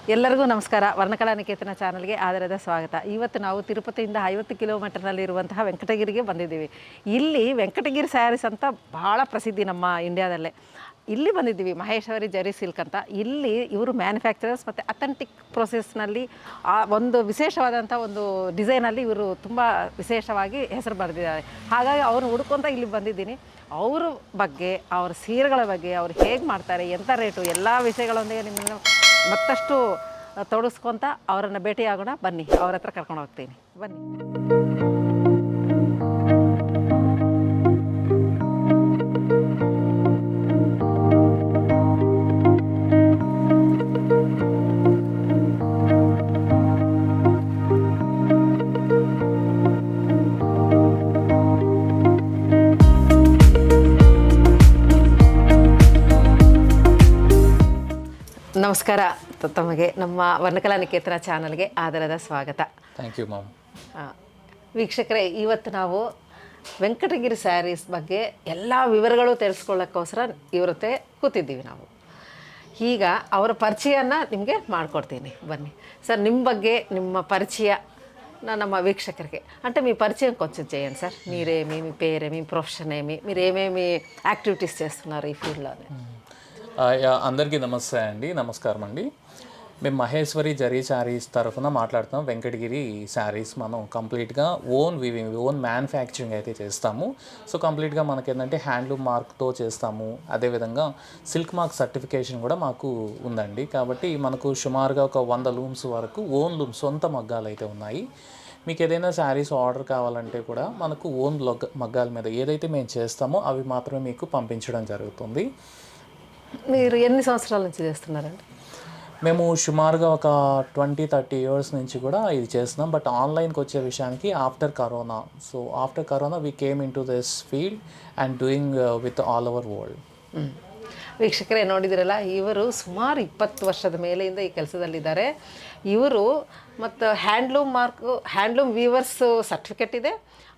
ಎಲ್ಲರಿಗೂ ನಮಸ್ಕಾರ. ವರ್ಣಕಲಾ ನಿಕೇತನ ಚಾನಲ್ಗೆ ಆದರದ ಸ್ವಾಗತ. ಇವತ್ತು ನಾವು ತಿರುಪತಿಯಿಂದ 50 ಕಿಲೋಮೀಟರ್ನಲ್ಲಿರುವಂತಹ ವೆಂಕಟಗಿರಿಗೆ ಬಂದಿದ್ದೀವಿ. ಇಲ್ಲಿ ವೆಂಕಟಗಿರಿ ಸ್ಯಾರೀಸ್ ಅಂತ ಭಾಳ ಪ್ರಸಿದ್ಧಿ ನಮ್ಮ ಇಂಡಿಯಾದಲ್ಲೇ. ಇಲ್ಲಿ ಬಂದಿದ್ದೀವಿ, ಮಹೇಶ್ವರಿ ಜರಿ ಸಿಲ್ಕ್ ಅಂತ. ಇಲ್ಲಿ ಇವರು ಮ್ಯಾನುಫ್ಯಾಕ್ಚರರ್ಸ್ ಮತ್ತು ಅಥೆಂಟಿಕ್ ಪ್ರೊಸೆಸ್ನಲ್ಲಿ ಒಂದು ವಿಶೇಷವಾದಂಥ ಒಂದು ಡಿಸೈನಲ್ಲಿ ಇವರು ತುಂಬ ವಿಶೇಷವಾಗಿ ಹೆಸರು ಬರೆದಿದ್ದಾರೆ. ಹಾಗಾಗಿ ಅವ್ರನ್ನ ಹುಡ್ಕೊಂತ ಇಲ್ಲಿ ಬಂದಿದ್ದೀನಿ. ಅವ್ರ ಬಗ್ಗೆ, ಅವ್ರ ಸೀರೆಗಳ ಬಗ್ಗೆ, ಅವ್ರು ಹೇಗೆ ಮಾಡ್ತಾರೆ, ಎಂಥ ರೇಟು, ಎಲ್ಲ ವಿಷಯಗಳೊಂದಿಗೆ ನಿಮ್ಮನ್ನು ಮತ್ತಷ್ಟು ತೊಡಗಿಸ್ಕೊತ ಅವರನ್ನು ಭೇಟಿಯಾಗೋಣ. ಬನ್ನಿ, ಅವ್ರ ಹತ್ರ ಕರ್ಕೊಂಡು ಹೋಗ್ತೀನಿ. ಬನ್ನಿ. ನಮಸ್ಕಾರ. ತಮಗೆ ನಮ್ಮ ವರ್ಣಕಲಾ ನಿಕೇತನ ಚಾನಲ್ಗೆ ಆದರದ ಸ್ವಾಗತ. Thank you ma'am. ವೀಕ್ಷಕರೇ, ಇವತ್ತು ನಾವು ವೆಂಕಟಗಿರಿ ಸ್ಯಾರೀಸ್ ಬಗ್ಗೆ ಎಲ್ಲ ವಿವರಗಳು ತಿಳಿಸ್ಕೊಳ್ಳೋಕ್ಕೋಸ್ಕರ ಇವರತ್ತೆ ಕೂತಿದ್ದೀವಿ ನಾವು. ಈಗ ಅವರ ಪರಿಚಯನ నిಮಗೆ ಮಾಡಿಕೊಡ್ತೀನಿ. బన్నీ సార్, ನಿಮ್ಮ ಬಗ್ಗೆ ನಿಮ್ಮ పరిచయ ನಮ್ಮ వీక్షకులకి అంటే మీ పరిచయం కొంచెం చేయండి సార్. మీరేమి, మీ పేరేమి, ప్రొఫెషన్ ఏమి, మీరు ఏమేమి యాక్టివిటీస్ చేస్తున్నారు ఈ ఫీల్డ్లో? అందరికీ నమస్తే అండి, నమస్కారం అండి. మేము మహేశ్వరి జరీ శారీస్ తరఫున మాట్లాడుతున్నాం. వెంకటగిరి శారీస్ మనం కంప్లీట్గా ఓన్ మ్యానుఫ్యాక్చరింగ్ అయితే చేస్తాము. సో కంప్లీట్గా మనకి ఏంటంటే హ్యాండ్లూమ్ మార్క్తో చేస్తాము. అదేవిధంగా సిల్క్ మార్క్ సర్టిఫికేషన్ కూడా మాకు ఉందండి. కాబట్టి మనకు సుమారుగా ఒక 100 లూమ్స్ వరకు ఓన్ లూమ్స్, సొంత మగ్గాలు అయితే ఉన్నాయి. మీకు ఏదైనా శారీస్ ఆర్డర్ కావాలంటే కూడా మనకు ఓన్ మగ్గాల మీద ఏదైతే మేము చేస్తామో అవి మాత్రమే మీకు పంపించడం జరుగుతుంది. మీరు ఎన్ని సంవత్సరాల నుంచి చేస్తున్నారండి? మేము సుమారుగా ఒక 20-30 ఇయర్స్ నుంచి కూడా ఇది చేస్తున్నాం. బట్ ఆన్లైన్కి వచ్చే విషయానికి after corona we came in to this field and doing with all over world. ವೀಕ್ಷಕರೇ, ನೋಡಿದಿರಲ್ಲ, ಇವರು ಸುಮಾರು 20 ವರ್ಷದ ಮೇಲೆಯಿಂದ ಈ ಕೆಲಸದಲ್ಲಿದ್ದಾರೆ. ಇವರು ಮತ್ತು ಹ್ಯಾಂಡ್ಲೂಮ್ ವೀವರ್ಸ್ ಸರ್ಟಿಫಿಕೇಟ್ ಇದೆ,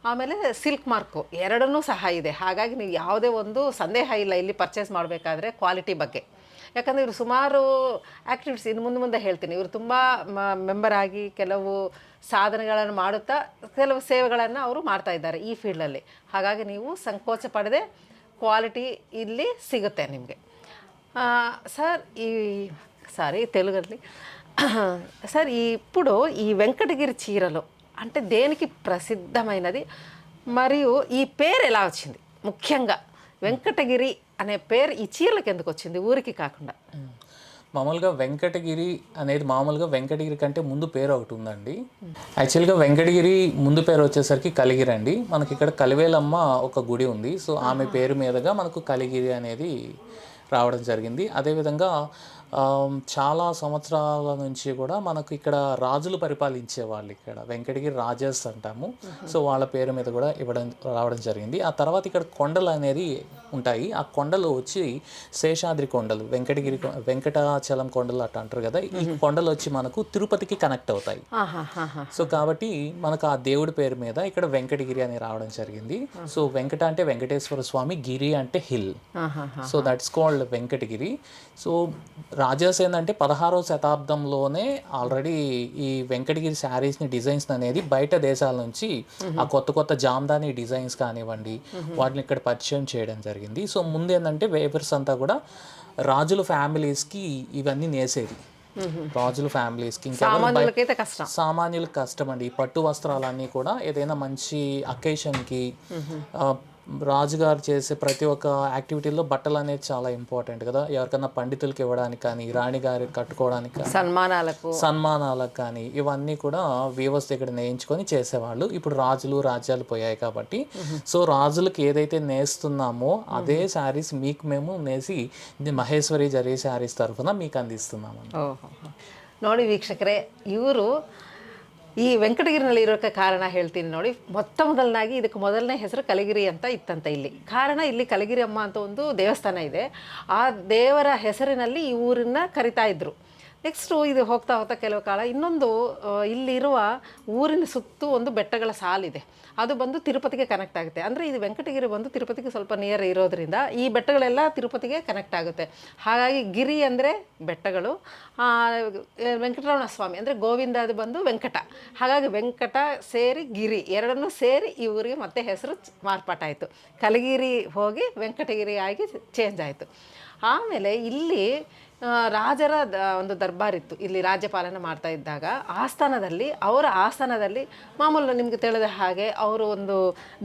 ಆಮೇಲೆ ಸಿಲ್ಕ್ ಮಾರ್ಕು ಎರಡನ್ನೂ ಸಹ ಇದೆ. ಹಾಗಾಗಿ ನೀವು ಯಾವುದೇ ಒಂದು ಸಂದೇಹ ಇಲ್ಲ ಇಲ್ಲಿ ಪರ್ಚೇಸ್ ಮಾಡಬೇಕಾದ್ರೆ ಕ್ವಾಲಿಟಿ ಬಗ್ಗೆ. ಯಾಕಂದರೆ ಇವರು ಸುಮಾರು ಆ್ಯಕ್ಟಿವಿಟೀಸ್ ಇನ್ನು ಮುಂದೆ ಹೇಳ್ತೀನಿ. ಇವರು ತುಂಬ ಮೆಂಬರ್ ಆಗಿ ಕೆಲವು ಸಾಧನೆಗಳನ್ನು ಮಾಡುತ್ತಾ ಕೆಲವು ಸೇವೆಗಳನ್ನು ಅವರು ಮಾಡ್ತಾಯಿದ್ದಾರೆ ಈ ಫೀಲ್ಡಲ್ಲಿ. ಹಾಗಾಗಿ ನೀವು ಸಂಕೋಚ ಪಡದೆ ಕ್ವಾಲಿಟಿ ಇಲ್ಲಿ ಸಿಗುತ್ತೆ ನಿಮಗೆ. సార్ తెలుగులో సార్, ఇప్పుడు ఈ వెంకటగిరి చీరలు అంటే దేనికి ప్రసిద్ధమైనది, మరియు ఈ పేరు ఎలా వచ్చింది? ముఖ్యంగా వెంకటగిరి అనే పేరు ఈ చీరలకు ఎందుకు వచ్చింది, ఊరికి కాకుండా? మామూలుగా వెంకటగిరి అనేది వెంకటగిరి కంటే ముందు పేరు ఒకటి ఉందండి. యాక్చువల్గా వెంకటగిరి ముందు పేరు వచ్చేసరికి కలిగిరి అండి. మనకి ఇక్కడ కలివేలమ్మ ఒక గుడి ఉంది. సో ఆమె పేరు మీదుగా మనకు కలిగిరి అనేది రావడం జరిగింది. అదేవిధంగా చాలా సంవత్సరాల నుంచి కూడా మనకు ఇక్కడ రాజులు పరిపాలించే వాళ్ళు, ఇక్కడ వెంకటగిరి రాజర్స్ అంటాము. సో వాళ్ళ పేరు మీద కూడా రావడం జరిగింది. ఆ తర్వాత ఇక్కడ కొండలు అనేది ఉంటాయి. ఆ కొండలు వచ్చి శేషాద్రి కొండలు, వెంకటాచలం కొండలు అట్లా అంటారు కదా. ఈ కొండలు వచ్చి మనకు తిరుపతికి కనెక్ట్ అవుతాయి. సో కాబట్టి మనకు ఆ దేవుడి పేరు మీద ఇక్కడ వెంకటగిరి అని రావడం జరిగింది. సో వెంకట అంటే వెంకటేశ్వర స్వామి, గిరి అంటే hill. So that's called Venkatagiri. So rajas ఏంటంటే 16వ శతాబ్దంలోనే ఆల్రెడీ ఈ వెంకటగిరి శారీస్ని డిజైన్స్ అనేది బయట దేశాల నుంచి ఆ కొత్త జామ్దాని డిజైన్స్ కానివ్వండి వాటిని ఇక్కడ పరిచయం చేయడం జరిగింది. సో ముందు ఏంటంటే వేవర్స్ అంతా కూడా రాజుల ఫ్యామిలీస్కి ఇవన్నీ నేసేది. రాజుల ఫ్యామిలీస్కి, సామాన్యులకు కష్టం అండి. ఈ పట్టు వస్త్రాలన్నీ కూడా ఏదైనా మంచి అకేషన్కి రాజుగారు చేసే ప్రతి ఒక్క యాక్టివిటీలో బట్టలు అనేది చాలా ఇంపార్టెంట్ కదా. ఎవరికైనా పండితులకి ఇవ్వడానికి కానీ, రాణిగారికి కట్టుకోవడానికి కానీ, సన్మానాలకు కానీ ఇవన్నీ కూడా వీవర్స్ దగ్గర నేయించుకొని చేసేవాళ్ళు. ఇప్పుడు రాజ్యాలు పోయాయి కాబట్టి సో రాజులకు ఏదైతే నేస్తున్నామో అదే శారీస్ మీకు మేము నేసి మహేశ్వరి జరీ శారీస్ తరఫున మీకు అందిస్తున్నాము. ನೋಡಿ ವೀಕ್ಷಕರೇ, ಇವರು ಈ ವೆಂಕಟಗಿರಿನಲ್ಲಿ ಇರೋಕ್ಕೆ ಕಾರಣ ಹೇಳ್ತೀನಿ ನೋಡಿ. ಮೊದಲನಾಗಿ ಇದಕ್ಕೆ ಮೊದಲನೇ ಹೆಸರು ಕಲಿಗಿರಿ ಅಂತ ಇತ್ತಂತ. ಇಲ್ಲಿ ಕಾರಣ, ಇಲ್ಲಿ ಕಲಿಗಿರಿ ಅಮ್ಮ ಅಂತ ಒಂದು ದೇವಸ್ಥಾನ ಇದೆ. ಆ ದೇವರ ಹೆಸರಿನಲ್ಲಿ ಈ ಊರನ್ನ ಕರಿತಾ ಇದ್ರು. ನೆಕ್ಸ್ಟು ಇದು ಹೋಗ್ತಾ ಹೋಗ್ತಾ ಕೆಲವು ಕಾಲ ಇನ್ನೊಂದು ಇಲ್ಲಿರುವ ಊರಿನ ಸುತ್ತೂ ಒಂದು ಬೆಟ್ಟಗಳ ಸಾಲಿದೆ, ಅದು ಬಂದು ತಿರುಪತಿಗೆ ಕನೆಕ್ಟ್ ಆಗುತ್ತೆ. ಅಂದರೆ ಇದು ವೆಂಕಟಗಿರಿ ಬಂದು ತಿರುಪತಿಗೆ ಸ್ವಲ್ಪ ನಿಯರ್ ಇರೋದ್ರಿಂದ ಈ ಬೆಟ್ಟಗಳೆಲ್ಲ ತಿರುಪತಿಗೆ ಕನೆಕ್ಟ್ ಆಗುತ್ತೆ. ಹಾಗಾಗಿ ಗಿರಿ ಅಂದರೆ ಬೆಟ್ಟಗಳು, ವೆಂಕಟರಮಣ ಸ್ವಾಮಿ ಅಂದರೆ ಗೋವಿಂದ ಅದು ಬಂದು ವೆಂಕಟ, ಹಾಗಾಗಿ ವೆಂಕಟ ಸೇರಿ ಗಿರಿ ಎರಡನ್ನೂ ಸೇರಿ ಈ ಊರಿಗೆ ಮತ್ತೆ ಹೆಸರು ಮಾರ್ಪಾಟಾಯಿತು. ಕಲಗಿರಿ ಹೋಗಿ ವೆಂಕಟಗಿರಿ ಆಗಿ ಚೇಂಜ್ ಆಯಿತು. ಆಮೇಲೆ ಇಲ್ಲಿ ರಾಜರ ಒಂದು ದರ್ಬಾರಿತ್ತು, ಇಲ್ಲಿ ರಾಜ್ಯಪಾಲನೆ ಮಾಡ್ತಾ ಇದ್ದಾಗ ಅವರ ಆಸ್ಥಾನದಲ್ಲಿ ಮಾಮೂಲು ನಿಮಗೆ ತಿಳಿದ ಹಾಗೆ ಅವರು ಒಂದು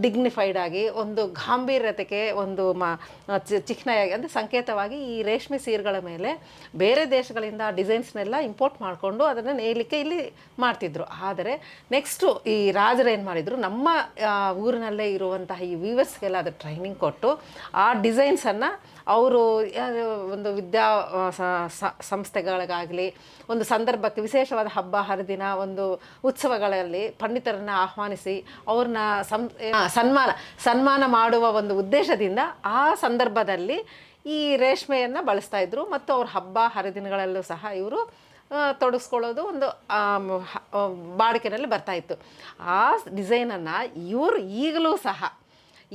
ಡಿಗ್ನಿಫೈಡ್ ಆಗಿ ಒಂದು ಗಾಂಭೀರ್ಯತೆಗೆ ಒಂದು ಚಿಹ್ನೆಯಾಗಿ ಅಂದರೆ ಸಂಕೇತವಾಗಿ ಈ ರೇಷ್ಮೆ ಸೀರೆಗಳ ಮೇಲೆ ಬೇರೆ ದೇಶಗಳಿಂದ ಡಿಸೈನ್ಸ್ನೆಲ್ಲ ಇಂಪೋರ್ಟ್ ಮಾಡಿಕೊಂಡು ಅದನ್ನು ನೇಯಲಿಕ್ಕೆ ಇಲ್ಲಿ ಮಾಡ್ತಿದ್ರು. ಆದರೆ ನೆಕ್ಸ್ಟು ಈ ರಾಜರು ಏನು ಮಾಡಿದರು, ನಮ್ಮ ಊರಿನಲ್ಲೇ ಇರುವಂತಹ ಈ ವೀವರ್ಸ್ಗೆಲ್ಲ ಅದು ಟ್ರೈನಿಂಗ್ ಕೊಟ್ಟು ಆ ಡಿಸೈನ್ಸನ್ನು ಅವರು ಒಂದು ಸಂಸ್ಥೆಗಳಿಗಾಗಲಿ ಒಂದು ಸಂದರ್ಭಕ್ಕೆ ವಿಶೇಷವಾದ ಹಬ್ಬ ಹರಿದಿನ ಒಂದು ಉತ್ಸವಗಳಲ್ಲಿ ಪಂಡಿತರನ್ನು ಆಹ್ವಾನಿಸಿ ಅವ್ರನ್ನ ಸನ್ಮಾನ ಮಾಡುವ ಒಂದು ಉದ್ದೇಶದಿಂದ ಆ ಸಂದರ್ಭದಲ್ಲಿ ಈ ರೇಷ್ಮೆಯನ್ನು ಬಳಸ್ತಾ ಇದ್ರು. ಮತ್ತು ಅವ್ರ ಹಬ್ಬ ಹರಿದಿನಗಳಲ್ಲೂ ಸಹ ಇವರು ತೊಡಗಿಸ್ಕೊಳ್ಳೋದು ಒಂದು ಬಾಡಿಕೆನಲ್ಲಿ ಬರ್ತಾಯಿತ್ತು. ಆ ಡಿಸೈನನ್ನು ಇವರು ಈಗಲೂ ಸಹ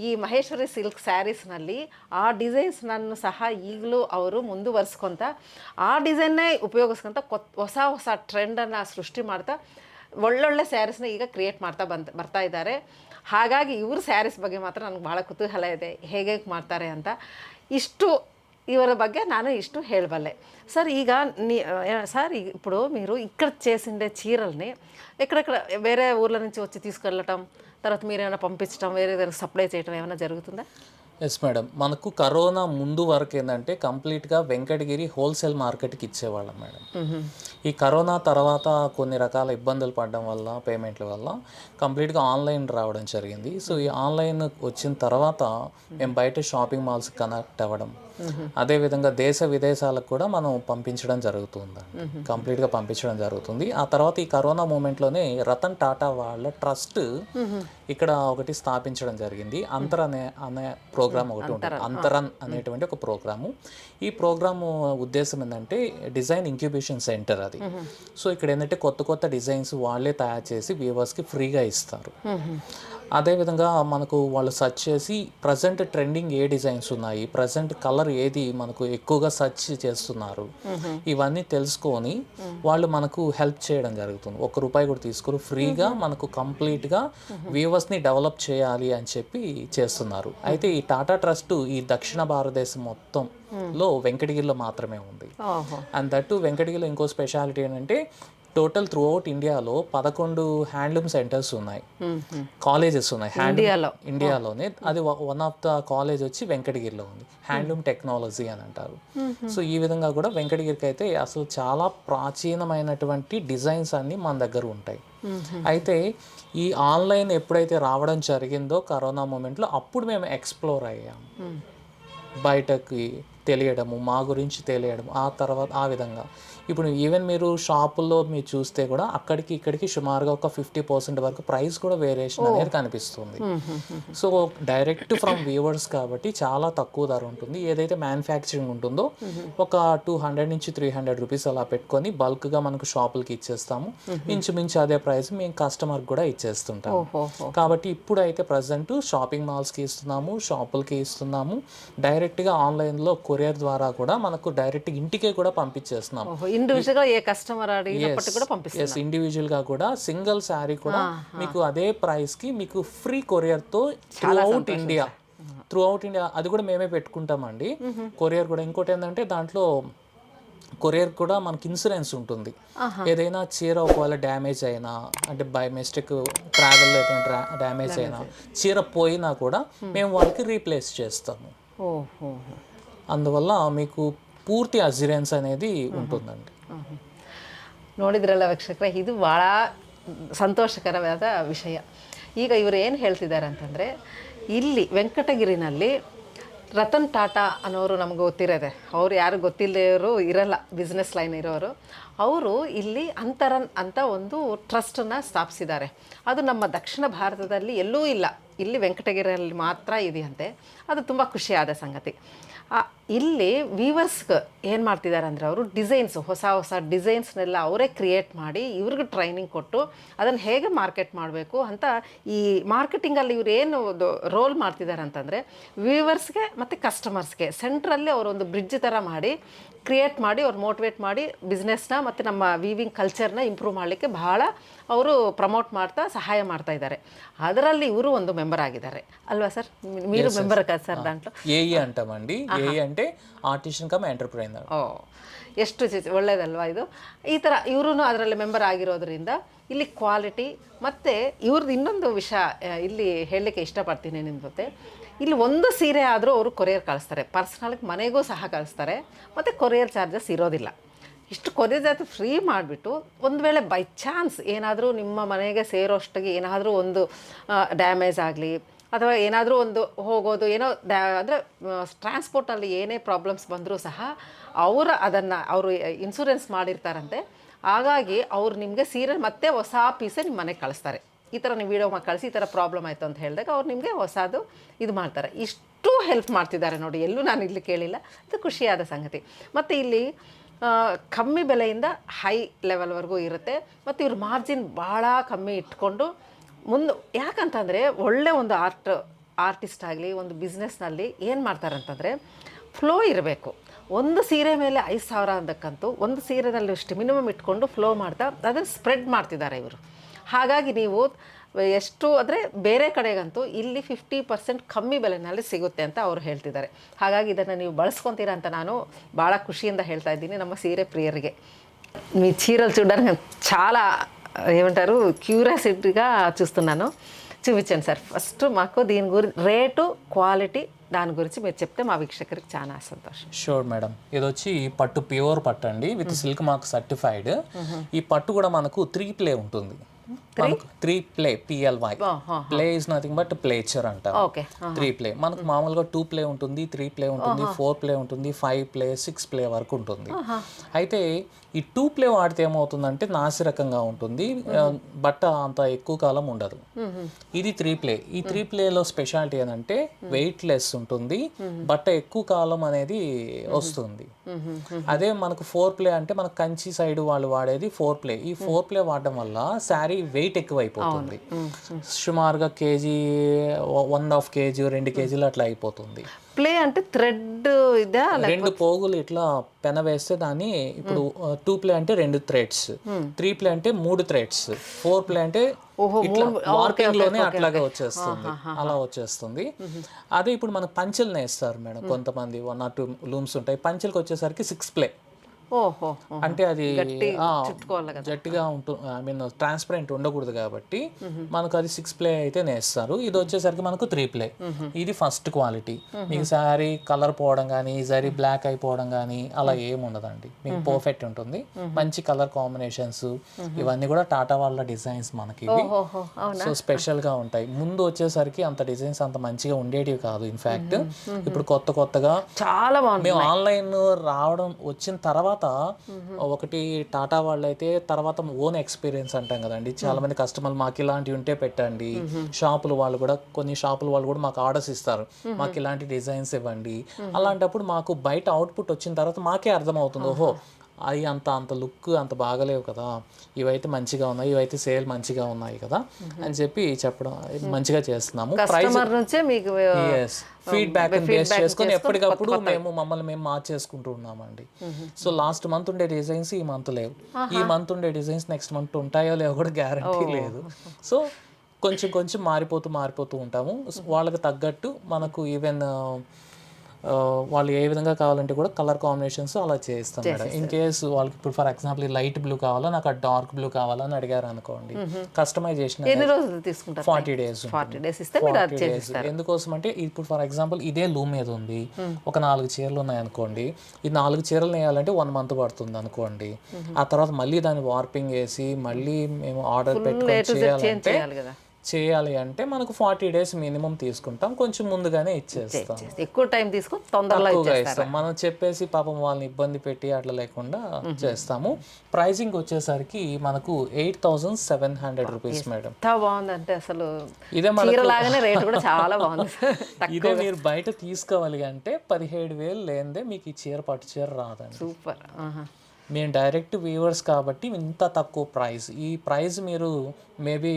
ಈ ಮಹೇಶ್ವರಿ ಸಿಲ್ಕ್ ಸ್ಯಾರೀಸ್ನಲ್ಲಿ ಆ ಡಿಸೈನ್ಸ್ನನ್ನು ಸಹ ಈಗಲೂ ಅವರು ಮುಂದುವರಿಸ್ಕೊತ ಆ ಡಿಸೈನ್ನೇ ಉಪಯೋಗಿಸ್ಕೊತ ಹೊಸ ಹೊಸ ಟ್ರೆಂಡನ್ನು ಸೃಷ್ಟಿ ಮಾಡ್ತಾ ಒಳ್ಳೊಳ್ಳೆ ಸ್ಯಾರೀಸ್ನ ಈಗ ಕ್ರಿಯೇಟ್ ಮಾಡ್ತಾ ಬರ್ತಾ ಇದ್ದಾರೆ. ಹಾಗಾಗಿ ಇವ್ರ ಸ್ಯಾರೀಸ್ ಬಗ್ಗೆ ಮಾತ್ರ ನನಗೆ ಭಾಳ ಕುತೂಹಲ ಇದೆ, ಹೇಗೆ ಮಾಡ್ತಾರೆ ಅಂತ. ಇವರ ಬಗ್ಗೆ ನಾನು ఇష్టు ಹೇಳಬಲ್ಲೆ. సార్ సార్ ఇప్పుడు మీరు ఇక్కడ చేసిండే చీరల్ని ఎక్కడెక్కడ వేరే ఊర్ల నుంచి వచ్చి తీసుకెళ్ళటం, తర్వాత మీరు ఏమైనా పంపించడం, వేరే దగ్గర సప్లై చేయడం ఏమైనా జరుగుతుందా? ఎస్ మేడం, మనకు కరోనా ముందు వరకు ఏంటంటే కంప్లీట్గా వెంకటగిరి హోల్సేల్ మార్కెట్కి ఇచ్చేవాళ్ళం మేడం. ఈ కరోనా తర్వాత కొన్ని రకాల ఇబ్బందులు పడడం వల్ల, పేమెంట్ల వల్ల కంప్లీట్గా ఆన్లైన్ రావడం జరిగింది. సో ఈ ఆన్లైన్ వచ్చిన తర్వాత మేము బయట షాపింగ్ మాల్స్ కనెక్ట్ అవ్వడం, అదేవిధంగా దేశ విదేశాలకు కూడా మనం పంపించడం జరుగుతుందండి, కంప్లీట్గా పంపించడం జరుగుతుంది. ఆ తర్వాత ఈ కరోనా మూమెంట్లోనే రతన్ టాటా వాళ్ళ ట్రస్ట్ ఇక్కడ ఒకటి స్థాపించడం జరిగింది. అంతర్ అనే ప్రోగ్రామ్ ఒకటి ఉంటుంది, అంతరన్ అనేటువంటి ఒక ప్రోగ్రాము. ఈ ప్రోగ్రాము ఉద్దేశం ఏంటంటే డిజైన్ ఇంక్యుబేషన్ సెంటర్ అది. సో ఇక్కడ ఏంటంటే కొత్త కొత్త డిజైన్స్ వాళ్ళే తయారు చేసి వ్యూవర్స్కి ఫ్రీగా ఇస్తారు. అదేవిధంగా మనకు వాళ్ళు సెర్చ్ చేసి ప్రజెంట్ ట్రెండింగ్ ఏ డిజైన్స్ ఉన్నాయి, ప్రజెంట్ కలర్ ఏది మనకు ఎక్కువగా సెర్చ్ చేస్తున్నారు, ఇవన్నీ తెలుసుకొని వాళ్ళు మనకు హెల్ప్ చేయడం జరుగుతుంది. ₹1 కూడా తీసుకుని ఫ్రీగా మనకు కంప్లీట్గా వ్యూవర్స్ని డెవలప్ చేయాలి అని చెప్పి చేస్తున్నారు. అయితే ఈ టాటా ట్రస్ట్ ఈ దక్షిణ భారతదేశం మొత్తంలో వెంకటగిరిలో మాత్రమే ఉంది. అండ్ దట్టు వెంకటగిరిలో ఇంకో స్పెషాలిటీ ఏంటంటే టోటల్ త్రూ అవుట్ ఇండియాలో 11 హ్యాండ్లూమ్ సెంటర్స్ ఉన్నాయి, కాలేజెస్ ఉన్నాయి ఇండియాలోనే. అది వన్ ఆఫ్ ద కాలేజ్ వచ్చి వెంకటగిరిలో ఉంది, హ్యాండ్లూమ్ టెక్నాలజీ అని అంటారు. సో ఈ విధంగా కూడా వెంకటగిరికి అయితే అసలు చాలా ప్రాచీనమైనటువంటి డిజైన్స్ అన్నీ మన దగ్గర ఉంటాయి. అయితే ఈ ఆన్లైన్ ఎప్పుడైతే రావడం జరిగిందో కరోనా మూమెంట్లో, అప్పుడు మేము ఎక్స్ప్లోర్ అయ్యాము, బయటకి తెలియడము, మా గురించి తెలియడం. ఆ తర్వాత ఆ విధంగా ఇప్పుడు ఈవెన్ మీరు షాపుల్లో మీరు చూస్తే కూడా అక్కడికి ఇక్కడికి సుమారుగా ఒక 50% వరకు ప్రైస్ కూడా వేరియేషన్ అనేది కనిపిస్తుంది. సో డైరెక్ట్ ఫ్రమ్ వ్యూవర్స్ కాబట్టి చాలా తక్కువ ధర ఉంటుంది. ఏదైతే మ్యానుఫ్యాక్చరింగ్ ఉంటుందో ఒక 200 నుంచి 300 రూపీస్ అలా పెట్టుకొని బల్క్గా మనకు షాపులకి ఇచ్చేస్తాము. ఇంచుమించు అదే ప్రైస్ మేము కస్టమర్కి కూడా ఇచ్చేస్తుంటాము. కాబట్టి ఇప్పుడు అయితే ప్రజెంట్ షాపింగ్ మాల్స్కి ఇస్తున్నాము, షాపులకి ఇస్తున్నాము, డైరెక్ట్గా ఆన్లైన్లో కొరియర్ ద్వారా కూడా మనకు డైరెక్ట్ ఇంటికే కూడా పంపించేస్తున్నాము. ఇండివిజువల్గా ఏ కస్టమర్ అడిగినప్పటికీ కూడా పంపిస్తారు. ఇండివిజువల్గా కూడా సింగిల్ శారీ కూడా మీకు అదే ప్రైస్కి మీకు ఫ్రీ కొరియర్తో త్రూ అవుట్ ఇండియా అది కూడా మేమే పెట్టుకుంటామండి కొరియర్ కూడా. ఇంకోటి ఏంటంటే దాంట్లో కొరియర్ కూడా మనకి ఇన్సూరెన్స్ ఉంటుంది. ఏదైనా చీర ఒకవేళ డ్యామేజ్ అయినా, అంటే బై మిస్టేక్ ట్రావెల్లో ఏదైనా డ్యామేజ్ అయినా, చీర పోయినా కూడా మేము వాళ్ళకి రీప్లేస్ చేస్తాము. అందువల్ల మీకు ಪೂರ್ತಿ ಅಸಿರೆನ್ಸ್ అనేది ఉంటుందండి. ನೋಡಿದ್ರಲ್ಲ ವೀಕ್ಷಕರೇ, ಇದು ಭಾಳ ಸಂತೋಷಕರವಾದ ವಿಷಯ. ಈಗ ಇವರು ಏನು ಹೇಳ್ತಿದ್ದಾರೆ ಅಂತಂದರೆ, ಇಲ್ಲಿ ವೆಂಕಟಗಿರಿನಲ್ಲಿ ರತನ್ ಟಾಟಾ ಅನ್ನೋರು ನಮ್ಗೆ ಗೊತ್ತಿರೋದೆ, ಅವ್ರು ಯಾರು ಗೊತ್ತಿಲ್ಲದವರು ಇರಲ್ಲ, ಬಿಸ್ನೆಸ್ ಲೈನ್ ಇರೋರು. ಅವರು ಇಲ್ಲಿ ಅಂತರನ್ ಅಂತ ಒಂದು ಟ್ರಸ್ಟನ್ನು ಸ್ಥಾಪಿಸಿದ್ದಾರೆ. ಅದು ನಮ್ಮ ದಕ್ಷಿಣ ಭಾರತದಲ್ಲಿ ಎಲ್ಲೂ ಇಲ್ಲ. ಇಲ್ಲಿ ವೆಂಕಟಗಿರಿಯಲ್ಲಿ ಮಾತ್ರ ಇದೆಯಂತೆ. ಅದು ತುಂಬ ಖುಷಿಯಾದ ಸಂಗತಿ. ಇಲ್ಲಿ ವೀವರ್ಸ್ಗೆ ಏನು ಮಾಡ್ತಿದ್ದಾರೆ ಅಂದರೆ ಅವರು ಡಿಸೈನ್ಸು ಹೊಸ ಹೊಸ ಡಿಸೈನ್ಸ್ನೆಲ್ಲ ಅವರೇ ಕ್ರಿಯೇಟ್ ಮಾಡಿ ಇವ್ರಿಗೆ ಟ್ರೈನಿಂಗ್ ಕೊಟ್ಟು ಅದನ್ನು ಹೇಗೆ ಮಾರ್ಕೆಟ್ ಮಾಡಬೇಕು ಅಂತ ಈ ಮಾರ್ಕೆಟಿಂಗಲ್ಲಿ ಇವ್ರು ಏನು ರೋಲ್ ಮಾಡ್ತಿದ್ದಾರೆ ಅಂತಂದರೆ ವೀವರ್ಸ್ಗೆ ಮತ್ತು ಕಸ್ಟಮರ್ಸ್ಗೆ ಸೆಂಟ್ರಲ್ಲಿ ಅವರೊಂದು ಬ್ರಿಡ್ಜ್ ಥರ ಮಾಡಿ ಕ್ರಿಯೇಟ್ ಮಾಡಿ ಅವ್ರು ಮೋಟಿವೇಟ್ ಮಾಡಿ ಬಿಸ್ನೆಸ್ನ ಮತ್ತು ನಮ್ಮ ವೀವಿಂಗ್ ಕಲ್ಚರ್ನ ಇಂಪ್ರೂವ್ ಮಾಡಲಿಕ್ಕೆ ಭಾಳ ಅವರು ಪ್ರಮೋಟ್ ಮಾಡ್ತಾ ಸಹಾಯ ಮಾಡ್ತಾ ಇದ್ದಾರೆ. ಅದರಲ್ಲಿ ಇವರು ಒಂದು ಮೆಂಬರ್ ಆಗಿದ್ದಾರೆ ಅಲ್ವಾ ಸರ್? మీరు మెంబర్ కదా సార్ దాంట్లో? ఏఈ అంటామండి. ఏఈ అంటే ఆర్టిషన్ కమ్ ఎంటర్ప్రైనర్. ಎಷ್ಟು ಒಳ್ಳೇದಲ್ವಾ ಇದು? ಈ ಥರ ಇವರು ಅದರಲ್ಲಿ ಮೆಂಬರ್ ಆಗಿರೋದ್ರಿಂದ ಇಲ್ಲಿ ಕ್ವಾಲಿಟಿ ಮತ್ತು ಇವ್ರದ್ದು ಇನ್ನೊಂದು ವಿಷಯ ಇಲ್ಲಿ ಹೇಳಲಿಕ್ಕೆ ಇಷ್ಟಪಡ್ತೀನಿ ನಿಮ್ಮ ಜೊತೆ. ಇಲ್ಲಿ ಒಂದು ಸೀರೆ ಆದರೂ ಅವರು ಕೊರಿಯರ್ ಕಳಿಸ್ತಾರೆ, ಪರ್ಸ್ನಲ್ಗೆ ಮನೆಗೂ ಸಹ ಕಳಿಸ್ತಾರೆ, ಮತ್ತು ಕೊರಿಯರ್ ಚಾರ್ಜಸ್ ಇರೋದಿಲ್ಲ. ಇಷ್ಟು ಕೊರಿಯರ್ ಚಾರ್ಜ್ ಫ್ರೀ ಮಾಡಿಬಿಟ್ಟು ಒಂದು ವೇಳೆ ಬೈ ಚಾನ್ಸ್ ಏನಾದರೂ ನಿಮ್ಮ ಮನೆಗೆ ಸೇರೋಷ್ಟಿಗೆ ಏನಾದರೂ ಒಂದು ಡ್ಯಾಮೇಜ್ ಆಗಲಿ ಅಥವಾ ಏನಾದರೂ ಒಂದು ಹೋಗೋದು ಏನೋ ಅಂದರೆ ಟ್ರಾನ್ಸ್ಪೋರ್ಟಲ್ಲಿ ಏನೇ ಪ್ರಾಬ್ಲಮ್ಸ್ ಬಂದರೂ ಸಹ ಅವರು ಇನ್ಶೂರೆನ್ಸ್ ಮಾಡಿರ್ತಾರಂತೆ. ಹಾಗಾಗಿ ಅವ್ರು ನಿಮಗೆ ಸೀರೆ ಮತ್ತೆ ಹೊಸ ಪೀಸೇ ನಿಮ್ಮ ಮನೆಗೆ ಕಳಿಸ್ತಾರೆ. ಈ ಥರ ನೀವು ವೀಡಿಯೋ ಕಳಿಸಿ ಈ ಥರ ಪ್ರಾಬ್ಲಮ್ ಆಯಿತು ಅಂತ ಹೇಳಿದಾಗ ಅವ್ರು ನಿಮಗೆ ಹೊಸದು ಇದು ಮಾಡ್ತಾರೆ. ಇಷ್ಟು ಹೆಲ್ಪ್ ಮಾಡ್ತಿದ್ದಾರೆ ನೋಡಿ, ಎಲ್ಲೂ ನಾನು ಇಲ್ಲಿ ಕೇಳಿಲ್ಲ. ಇದು ಖುಷಿಯಾದ ಸಂಗತಿ. ಮತ್ತು ಇಲ್ಲಿ ಕಮ್ಮಿ ಬೆಲೆಯಿಂದ ಹೈ ಲೆವೆಲ್ವರೆಗೂ ಇರುತ್ತೆ. ಮತ್ತು ಇವ್ರ ಮಾರ್ಜಿನ್ ಭಾಳ ಕಮ್ಮಿ ಇಟ್ಕೊಂಡು ಯಾಕಂತಂದರೆ ಒಳ್ಳೆ ಒಂದು ಆರ್ಟಿಸ್ಟ್ ಆಗಲಿ ಒಂದು ಬಿಸ್ನೆಸ್ನಲ್ಲಿ ಏನು ಮಾಡ್ತಾರೆ ಅಂತಂದರೆ ಫ್ಲೋ ಇರಬೇಕು. ಒಂದು ಸೀರೆ ಮೇಲೆ 5,000 ಅಂದಕ್ಕಂತೂ ಒಂದು ಸೀರೆನಲ್ಲಿ ಅಷ್ಟು ಮಿನಿಮಮ್ ಇಟ್ಕೊಂಡು ಫ್ಲೋ ಮಾಡ್ತಾ ಅದನ್ನು ಸ್ಪ್ರೆಡ್ ಮಾಡ್ತಿದ್ದಾರೆ ಇವರು. ಹಾಗಾಗಿ ನೀವು ಎಷ್ಟು ಅಂದರೆ ಬೇರೆ ಕಡೆಗಂತೂ ಇಲ್ಲಿ 50% ಕಮ್ಮಿ ಬೆಲೆನಲ್ಲಿ ಸಿಗುತ್ತೆ ಅಂತ ಅವರು ಹೇಳ್ತಿದ್ದಾರೆ. ಹಾಗಾಗಿ ಇದನ್ನು ನೀವು ಬಳಸ್ಕೊತೀರಾ ಅಂತ ನಾನು ಭಾಳ ఖుషిಯಿಂದ ಹೇಳ್ತಾ ఇದ್ದೀನಿ ನಮ್ಮ సీరే ప్రియರಿಗೆ. మీ చీరలు చూడడానికి చాలా ఏమంటారు క్యూరియాసిటీగా చూస్తున్నాను. చూపించండి సార్. ఫస్ట్ మాకు దీని గురించి రేటు క్వాలిటీ దాని గురించి మీరు చెప్తే మా వీక్షకులకు చాలా సంతోషం. Sure madam. ఇది వచ్చి పట్టు ప్యూర్ పట్టు అండి విత్ సిల్క్ మార్క్ సర్టిఫైడ్. ఈ పట్టు కూడా మనకు 3 ప్లే ఉంటుంది. 3 ply PLY. Ply is nothing but ప్లేచర్ అంటారు. 3 ప్లే మనకు మామూలుగా 2 ప్లే ఉంటుంది, 3 ప్లే ఉంటుంది, 4 ప్లే ఉంటుంది, 5 ప్లే 6 ప్లే వరకు ఉంటుంది. అయితే ఈ 2 ప్లే వాడితే ఏమవుతుందంటే నాసిరకంగా ఉంటుంది, బట్ట అంత ఎక్కువ కాలం ఉండదు. ఇది 3 ప్లే. ఈ 3 ప్లేలో స్పెషాలిటీ ఏంటంటే వెయిట్ లెస్ ఉంటుంది, బట్ట ఎక్కువ కాలం అనేది వస్తుంది. అదే మనకు 4 ప్లే అంటే మనకు కంచి సైడ్ వాళ్ళు వాడేది 4 ప్లే. ఈ 4 ప్లే వాడడం వల్ల శారీ వెయిట్ ఎక్కువ అయిపోతుంది. సుమారుగా కేజీ 1.5 kg 2 kgలు అట్లా అయిపోతుంది. ప్లే అంటే థ్రెడ్ ఇదా? 2 పోగులు ఇట్లా పెన వేస్తే దాన్ని ఇప్పుడు 2 ప్లే అంటే 2 థ్రెడ్స్, 3 ప్లే అంటే 3 థ్రెడ్స్, 4 ప్లే అంటే వార్పింగ్ లోనే అట్లాగా వచ్చేస్తుంది, అలా వచ్చేస్తుంది. అదే ఇప్పుడు మనకు పంచెలు నేస్తారు మేడం కొంతమంది, 1 or 2 లూమ్స్ ఉంటాయి. పంచెలకు వచ్చేసరికి 6 ప్లే. అంటే అది గట్టిగా ఉంటుంది, ఐ మీన్ ట్రాన్స్పరెంట్ ఉండకూడదు కాబట్టి మనకు అది 6 ప్లే అయితే నేస్తారు. ఇది వచ్చేసరికి మనకు 3 ప్లే. ఇది ఫస్ట్ క్వాలిటీ. మీకు శారీ కలర్ పోవడం కానీ శారీ బ్లాక్ అయిపోవడం కానీ అలా ఏమి ఉండదండి, మీకు పర్ఫెక్ట్ ఉంటుంది. మంచి కలర్ కాంబినేషన్స్ ఇవన్నీ కూడా టాటా వాళ్ళ డిజైన్స్ మనకి సో స్పెషల్ గా ఉంటాయి. ముందు వచ్చేసరికి అంత డిజైన్స్ అంత మంచిగా ఉండేటివి కాదు. ఇన్ఫాక్ట్ ఇప్పుడు కొత్తగా చాలా మేము ఆన్లైన్ రావడం వచ్చిన తర్వాత ఒకటి టాటా వాళ్ళు అయితే తర్వాత ఓన్ ఎక్స్పీరియన్స్ అంటాం కదండి, చాలా మంది కస్టమర్లు మాకు ఇలాంటివి ఉంటే పెట్టండి. షాపుల వాళ్ళు కూడా కొన్ని షాపుల వాళ్ళు కూడా మాకు ఆర్డర్స్ ఇస్తారు, మాకు ఇలాంటి డిజైన్స్ ఇవ్వండి. అలాంటప్పుడు మాకు బయట అవుట్పుట్ వచ్చిన తర్వాత మాకే అర్థమవుతుంది, ఓహో అవి అంత లుక్ అంత బాగలేవు కదా, ఇవైతే మంచిగా ఉన్నాయి, ఇవైతే సేల్ మంచిగా ఉన్నాయి కదా అని చెప్పి చెప్పడం మంచిగా చేస్తున్నాము. ఫీడ్బ్యాక్ బేస్ చేసుకొని ఎప్పటికప్పుడు మమ్మల్ని మేము మార్చేసుకుంటూ ఉన్నామండి. సో లాస్ట్ మంత్ ఉండే డిజైన్స్ ఈ మంత్ లేవు, ఈ మంత్ ఉండే డిజైన్స్ నెక్స్ట్ మంత్ ఉంటాయో లేవో కూడా గ్యారంటీ లేదు. సో కొంచెం మారిపోతూ ఉంటాము. వాళ్ళకి తగ్గట్టు మనకు ఈవెన్ వాళ్ళు ఏ విధంగా కావాలంటే కూడా కలర్ కాంబినేషన్స్ అలా చేస్తాం మేడం. ఇన్ కేస్ వాళ్ళకి ఇప్పుడు ఫర్ ఎగ్జాంపుల్ లైట్ బ్లూ కావాలా, నాకు ఆ డార్క్ బ్లూ కావాలని అడిగారు అనుకోండి, కస్టమైజేషన్ 40 days. ఎందుకోసం అంటే ఇప్పుడు ఫర్ ఎగ్జాంపుల్ ఇదే లూమ్ మీద ఉంది, ఒక 4 చీరలు ఉన్నాయి అనుకోండి, ఈ 4 చీరలు నేయాలంటే 1 month పడుతుంది అనుకోండి. ఆ తర్వాత మళ్ళీ దాన్ని వార్పింగ్ వేసి మళ్ళీ మేము ఆర్డర్ పెట్టుకొని చేయాలంటే చేయాలి అంటే మనకు 40 days మినిమం తీసుకుంటాం, కొంచెం ముందుగానే ఇచ్చేస్తాం. ఎక్కువ టైం తీసుకొని తొందరలో తక్కువగా ఇస్తాం, మనం చెప్పేసి పాపం వాళ్ళని ఇబ్బంది పెట్టి అట్లా లేకుండా చేస్తాము. ప్రైజింగ్ వచ్చేసరికి మనకు 8,700 రూపీస్ మేడం. ఎంత బాగుందంటే అసలు ఇదే చీరలాగానే రేట్ కూడా చాలా బాగుంది. ఇదే మీరు బయట తీసుకోవాలి అంటే 17,000 లేనిదే మీకు ఈ చీర పట్టు చీర రాదండి. సూపర్. మేము డైరెక్ట్ వ్యూవర్స్ కాబట్టి ఇంత తక్కువ ప్రైస్. ఈ ప్రైస్ మీరు మేబీ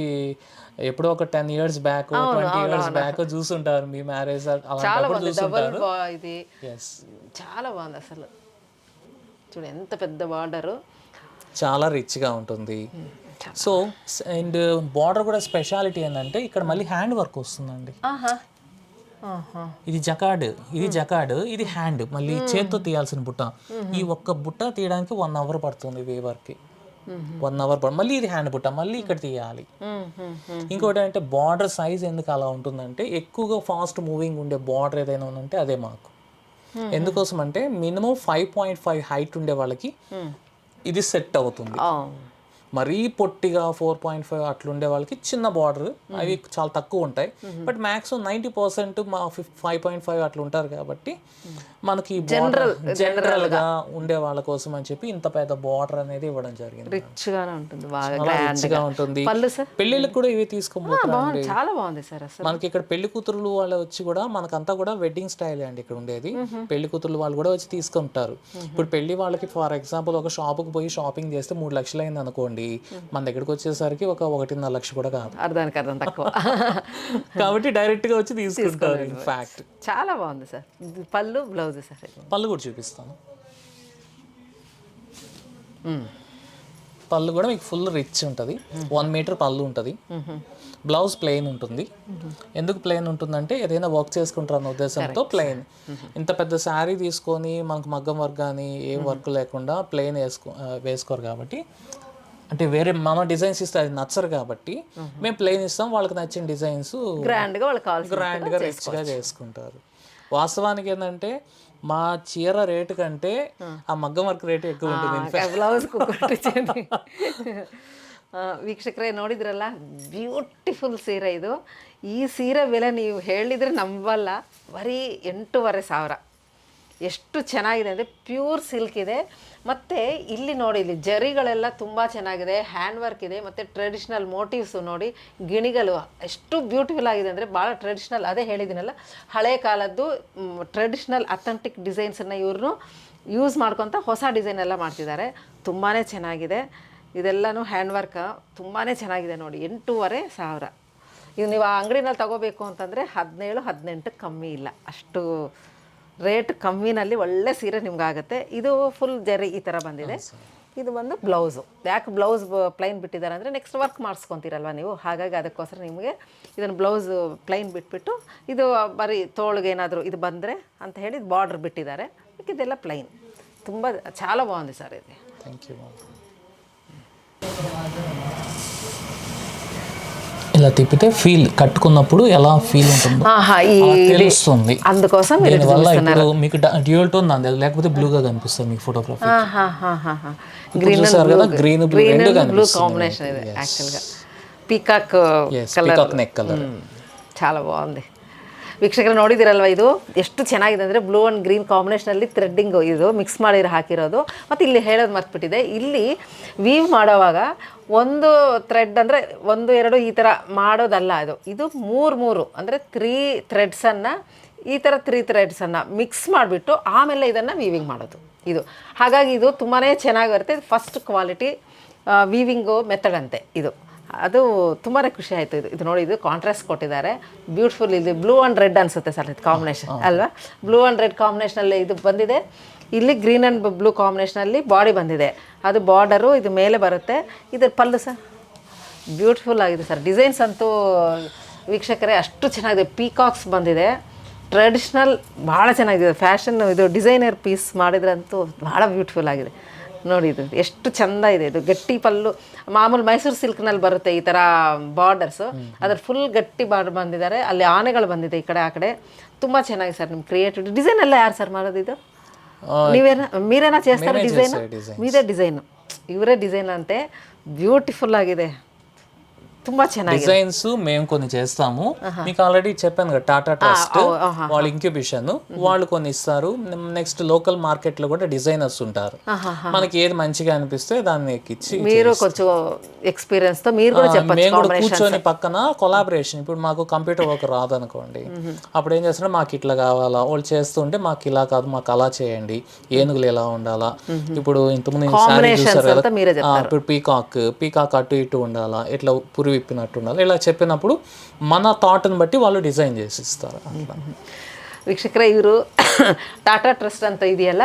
ఎప్పుడో ఒక 10 years బ్యాక్ 20 years బ్యాక్ చూసుంటారు మీ మ్యారేజ్ అలాంటప్పుడు చూసుంటారు. ఇది చాలా బాగుంది అసలు. చూడు ఎంత పెద్ద బార్డరు, చాలా రిచ్గా ఉంటుంది. సో అండ్ బార్డర్ కూడా స్పెషాలిటీ ఏంటంటే ఇక్కడ మళ్ళీ హ్యాండ్ వర్క్ వస్తుందండి. ఇది జకాడ్, ఇది హ్యాండ్, మళ్ళీ చేత్తో తీయాల్సిన బుట్ట. ఈ ఒక్క బుట్ట తీయడానికి 1 hour పడుతుంది వీవర్కి. 1 hour మళ్ళీ ఇది హ్యాండ్ బుట్ట మళ్ళీ ఇక్కడ తీయాలి. ఇంకోటి అంటే బార్డర్ సైజ్ ఎందుకు అలా ఉంటుందంటే ఎక్కువగా ఫాస్ట్ మూవింగ్ ఉండే బార్డర్ ఏదైనా ఉందంటే అదే మాకు. ఎందుకోసం అంటే మినిమం 5.5 హైట్ ఉండే వాళ్ళకి ఇది సెట్ అవుతుంది. మరీ పొట్టిగా 4.5 అట్లుండే వాళ్ళకి చిన్న బార్డర్ అవి చాలా తక్కువ ఉంటాయి. బట్ మ్యాక్సిమం 90% మా 5.5 అట్లా ఉంటారు కాబట్టి మనకి జనరల్ గా ఉండే వాళ్ళ కోసం అని చెప్పి ఇంత పెద్ద బార్డర్ అనేది ఇవ్వడం జరిగింది. రిచ్ గానే ఉంటుంది, బాగా రిచ్ గా ఉంటుంది. పెళ్లిళ్ళకి కూడా ఇవి తీసుకోబోతున్నాం. చాలా బాగుంది సార్ అసలు. మనకి ఇక్కడ పెళ్లి కూతురులు వాళ్ళు వచ్చి కూడా మనకంతా కూడా వెడ్డింగ్ స్టైల్ అండి ఇక్కడ ఉండేది. పెళ్లి కూతురు వాళ్ళు కూడా వచ్చి తీసుకుంటారు. ఇప్పుడు పెళ్లి వాళ్ళకి ఫర్ ఎగ్జాంపుల్ ఒక షాపుకి పోయి షాపింగ్ చేస్తే 3 లక్షలు అయింది అనుకోండి, మన దగ్గరకు వచ్చేసరికి ఒక 1.5 లక్ష కూడా కాదు, అర్థానికి అర్థం తక్కువ. కాబట్టి డైరెక్ట్ గా వచ్చి తీసుకుంటారు. ఇన్ఫాక్ట్ చాలా బాగుంది సార్. పళ్ళు బ్లౌజ్ సార్, పళ్ళు కూడా చూపిస్తాను. పళ్ళు కూడా మీకు ఫుల్ రిచ్ ఉంటుంది, 1 మీటర్ పళ్ళు ఉంటుంది. బ్లౌజ్ ప్లెయిన్ ఉంటుంది. ఎందుకు ప్లెయిన్ ఉంటుందంటే ఏదైనా వర్క్ చేసుకుంటారు అన్న ఉద్దేశంతో ప్లెయిన్. ఇంత పెద్ద శారీ తీసుకొని మనకు మగ్గం వర్క్ కానీ ఏ వర్క్ లేకుండా ప్లెయిన్ వేసుకోరు కాబట్టి, అంటే వేరే మన డిజైన్స్ ఇస్తే అది నచ్చరు కాబట్టి మేము ప్లెయిన్ ఇస్తాం. వాళ్ళకి నచ్చిన డిజైన్స్ గ్రాండ్గా రిచ్గా చేసుకుంటారు. వాస్తవానికి ఏంటంటే మా చీర రేటు కంటే ఆ మగ్గం వర్క్ రేటు ఎక్కువ ఉంటుంది. బ్లౌజ్ ವೀಕ್ಷಕರೇ ನೋಡಿದ್ರಲ್ಲ, ಬ್ಯೂಟಿಫುಲ್ ಸೀರೆ ಇದು. ಈ ಸೀರೆ ಬೆಲೆ ನೀವು ಹೇಳಿದರೆ ನಂಬಲ್ಲ, ಬರೀ 8,500. ಎಷ್ಟು ಚೆನ್ನಾಗಿದೆ ಅಂದರೆ ಪ್ಯೂರ್ ಸಿಲ್ಕ್ ಇದೆ. ಮತ್ತು ಇಲ್ಲಿ ನೋಡಿ, ಇಲ್ಲಿ ಜರಿಗಳೆಲ್ಲ ತುಂಬ ಚೆನ್ನಾಗಿದೆ, ಹ್ಯಾಂಡ್ ವರ್ಕ್ ಇದೆ, ಮತ್ತು ಟ್ರೆಡಿಷ್ನಲ್ ಮೋಟಿವ್ಸು ನೋಡಿ, ಗಿಣಿಗಳು ಎಷ್ಟು ಬ್ಯೂಟಿಫುಲ್ ಆಗಿದೆ ಅಂದರೆ ಭಾಳ ಟ್ರೆಡಿಷ್ನಲ್. ಅದೇ ಹೇಳಿದ್ದೀನಲ್ಲ, ಹಳೆ ಕಾಲದ್ದು ಟ್ರೆಡಿಷ್ನಲ್ ಅಥೆಂಟಿಕ್ ಡಿಸೈನ್ಸನ್ನು ಇವ್ರನ್ನು ಯೂಸ್ ಮಾಡ್ಕೊತ ಹೊಸ ಡಿಸೈನ್ ಎಲ್ಲ ಮಾಡ್ತಿದ್ದಾರೆ. ತುಂಬಾ ಚೆನ್ನಾಗಿದೆ. ಇದೆಲ್ಲನೂ ಹ್ಯಾಂಡ್ ವರ್ಕ್ ತುಂಬಾ ಚೆನ್ನಾಗಿದೆ ನೋಡಿ. 8,500. ಇದು ನೀವು ಆ ಅಂಗಡಿನಲ್ಲಿ ತಗೋಬೇಕು ಅಂತಂದರೆ 17-18 ಕಮ್ಮಿ ಇಲ್ಲ, ಅಷ್ಟು ರೇಟ್ ಕಮ್ಮಿನಲ್ಲಿ ಒಳ್ಳೆ ಸೀರೆ ನಿಮ್ಗಾಗುತ್ತೆ. ಇದು ಫುಲ್ ಜರಿ ಈ ಥರ ಬಂದಿದೆ. ಇದು ಬಂದು ಬ್ಲೌಸು. ಯಾಕೆ ಬ್ಲೌಸ್ ಪ್ಲೈನ್ ಬಿಟ್ಟಿದ್ದಾರೆ ಅಂದರೆ ನೆಕ್ಸ್ಟ್ ವರ್ಕ್ ಮಾಡಿಸ್ಕೊತೀರಲ್ವ ನೀವು, ಹಾಗಾಗಿ ಅದಕ್ಕೋಸ್ಕರ ನಿಮಗೆ ಇದನ್ನು ಬ್ಲೌಸು ಪ್ಲೈನ್ ಬಿಟ್ಬಿಟ್ಟು ಇದು ಬರೀ ತೋಳಿಗೆ ಏನಾದರೂ ಇದು ಬಂದರೆ ಅಂತ ಹೇಳಿ ಬಾರ್ಡ್ರ್ ಬಿಟ್ಟಿದ್ದಾರೆ. ಇದೆಲ್ಲ ಪ್ಲೈನ್. ತುಂಬ చాలా బాగుంది సార్ ఇది. Thank you. ఇలా తిప్పితే ఫీల్ కట్టుకున్నప్పుడు ఎలా ఫీల్ ఉంటుందో తెలుస్తుంది. అందుకోసం మీకు డ్యూయల్ టోన్ అంది, లేకపోతే బ్లూగా కనిపిస్తుంది మీకు ఫోటోగ్రఫీ. గ్రీన్ బ్లూ కాంబినేషన్ ఇది యాక్చువల్గా పీకాక్ నెక్ కలర్. చాలా బాగుంది. ವೀಕ್ಷಕರು ನೋಡಿದಿರಲ್ವ, ಇದು ಎಷ್ಟು ಚೆನ್ನಾಗಿದೆ ಅಂದರೆ ಬ್ಲೂ ಆ್ಯಂಡ್ ಗ್ರೀನ್ ಕಾಂಬಿನೇಷನಲ್ಲಿ ಥ್ರೆಡ್ಡಿಂಗು ಇದು ಮಿಕ್ಸ್ ಮಾಡಿ ಹಾಕಿರೋದು. ಮತ್ತು ಇಲ್ಲಿ ಹೇಳೋದು ಮರ್ತ್ಬಿಟ್ಟಿದೆ, ಇಲ್ಲಿ ವೀವ್ ಮಾಡೋವಾಗ ಒಂದು ಥ್ರೆಡ್ ಅಂದರೆ 1-2 ಈ ಥರ ಮಾಡೋದಲ್ಲ, ಇದು 3 ಅಂದರೆ 3 ಥ್ರೆಡ್ಸನ್ನು ಈ ಥರ 3 ಥ್ರೆಡ್ಸನ್ನು ಮಿಕ್ಸ್ ಮಾಡಿಬಿಟ್ಟು ಆಮೇಲೆ ಇದನ್ನು ವೀವಿಂಗ್ ಮಾಡೋದು ಇದು. ಹಾಗಾಗಿ ಇದು ತುಂಬಾ ಚೆನ್ನಾಗಿ ಬರುತ್ತೆ. ಫಸ್ಟ್ ಕ್ವಾಲಿಟಿ ವೀವಿಂಗು ಮೆಥಡ್ ಅಂತೆ ಇದು. ಅದು ತುಂಬಾ ಖುಷಿ ಆಯಿತು. ಇದು ನೋಡಿ, ಇದು ಕಾಂಟ್ರಾಸ್ಟ್ ಕೊಟ್ಟಿದ್ದಾರೆ, ಬ್ಯೂಟಿಫುಲ್. ಇದು ಬ್ಲೂ ಆ್ಯಂಡ್ ರೆಡ್ ಅನಿಸುತ್ತೆ ಸರ್, ಇದು ಕಾಂಬಿನೇಷನ್ ಅಲ್ವಾ? ಬ್ಲೂ ಆ್ಯಂಡ್ ರೆಡ್ ಕಾಂಬಿನೇಷನಲ್ಲಿ ಇದು ಬಂದಿದೆ. ಇಲ್ಲಿ ಗ್ರೀನ್ ಆ್ಯಂಡ್ ಬ್ಲೂ ಕಾಂಬಿನೇಷನಲ್ಲಿ ಬಾಡಿ ಬಂದಿದೆ, ಅದು ಬಾರ್ಡರು ಇದು ಮೇಲೆ ಬರುತ್ತೆ. ಇದು ಪಲ್ಲು ಸರ್ ಬ್ಯೂಟಿಫುಲ್ ಆಗಿದೆ ಸರ್. ಡಿಸೈನ್ಸ್ ಅಂತೂ ವೀಕ್ಷಕರೇ ಅಷ್ಟು ಚೆನ್ನಾಗಿದೆ. ಪೀಕಾಕ್ಸ್ ಬಂದಿದೆ, ಟ್ರೆಡಿಷ್ನಲ್ ಭಾಳ ಚೆನ್ನಾಗಿದೆ. ಫ್ಯಾಷನ್ ಇದು ಡಿಸೈನರ್ ಪೀಸ್ ಮಾಡಿದ್ರಂತೂ ಭಾಳ ಬ್ಯೂಟಿಫುಲ್ ಆಗಿದೆ ನೋಡಿ. ಇದು ಎಷ್ಟು ಚೆಂದ ಇದೆ. ಇದು ಗಟ್ಟಿ ಪಲ್ಲು, ಮಾಮೂಲು ಮೈಸೂರು ಸಿಲ್ಕ್ನಲ್ಲಿ ಬರುತ್ತೆ ಈ ಥರ ಬಾರ್ಡರ್ಸು, ಅದ್ರ ಫುಲ್ ಗಟ್ಟಿ ಬಾರ್ಡರ್ ಬಂದಿದ್ದಾರೆ. ಅಲ್ಲಿ ಆನೆಗಳು ಬಂದಿದೆ ಈ ಕಡೆ ಆ ಕಡೆ. ತುಂಬ ಚೆನ್ನಾಗಿದೆ ಸರ್. ನಿಮ್ಮ ಕ್ರಿಯೇಟಿವಿಟಿ ಡಿಸೈನ್ ಎಲ್ಲ ಯಾರು ಸರ್ ಮಾಡೋದು ಇದು? మీరేనా చేస్తారు డిజైన్? మీదే డిజైన్, ಇವರೇ ಡಿಸೈನ್ ಅಂತೆ. ಬ್ಯೂಟಿಫುಲ್ ಆಗಿದೆ. ತುಂಬ ಚೆನ್ನಾಗಿದೆ. డిజైన్స్ మేము కొన్ని చేస్తాము. మీకు ఆల్రెడీ చెప్పాను కదా టాటా ట్రస్ట్ వాళ్ళ ఇంక్యుబేషన్ వాళ్ళు కొన్ని ఇస్తారు. నెక్స్ట్ లోకల్ మార్కెట్ లో కూడా డిజైనర్స్ ఉంటారు. మనకి ఏది మంచిగా అనిపిస్తే దాన్ని ఎక్కిచ్చి మీరు కొంచెం ఎక్స్పీరియన్స్ తో మీరు కూడా చెప్పచ్చు. మేము కూడా కూర్చొని పక్కన కొలాబరేషన్. ఇప్పుడు మాకు కంప్యూటర్ వర్క్ రాదనుకోండి, అప్పుడు ఏం చేస్తున్నా మాకు ఇట్లా కావాలా, వాళ్ళు చేస్తుంటే మాకు ఇలా కాదు మాకు అలా చేయండి, ఏనుగులు ఎలా ఉండాలా, ఇప్పుడు ఇంతకుముందు శారీ చూసారు కదా, ఇప్పుడు పీకాక్ అటు ఇటు ఉండాలా, ఇట్లా పురి విప్పినట్టు ఉండాలి, ఇలా చెప్పినప్పుడు మన థాట్ని బట్టి వాళ్ళు డిజైన్ చేసి ಇಸ್ತಾರೆ. ವೀಕ್ಷಕರೇ, ಇವರು ಟಾಟಾ ಟ್ರಸ್ಟ್ ಅಂತ ಇದೆಯಲ್ಲ,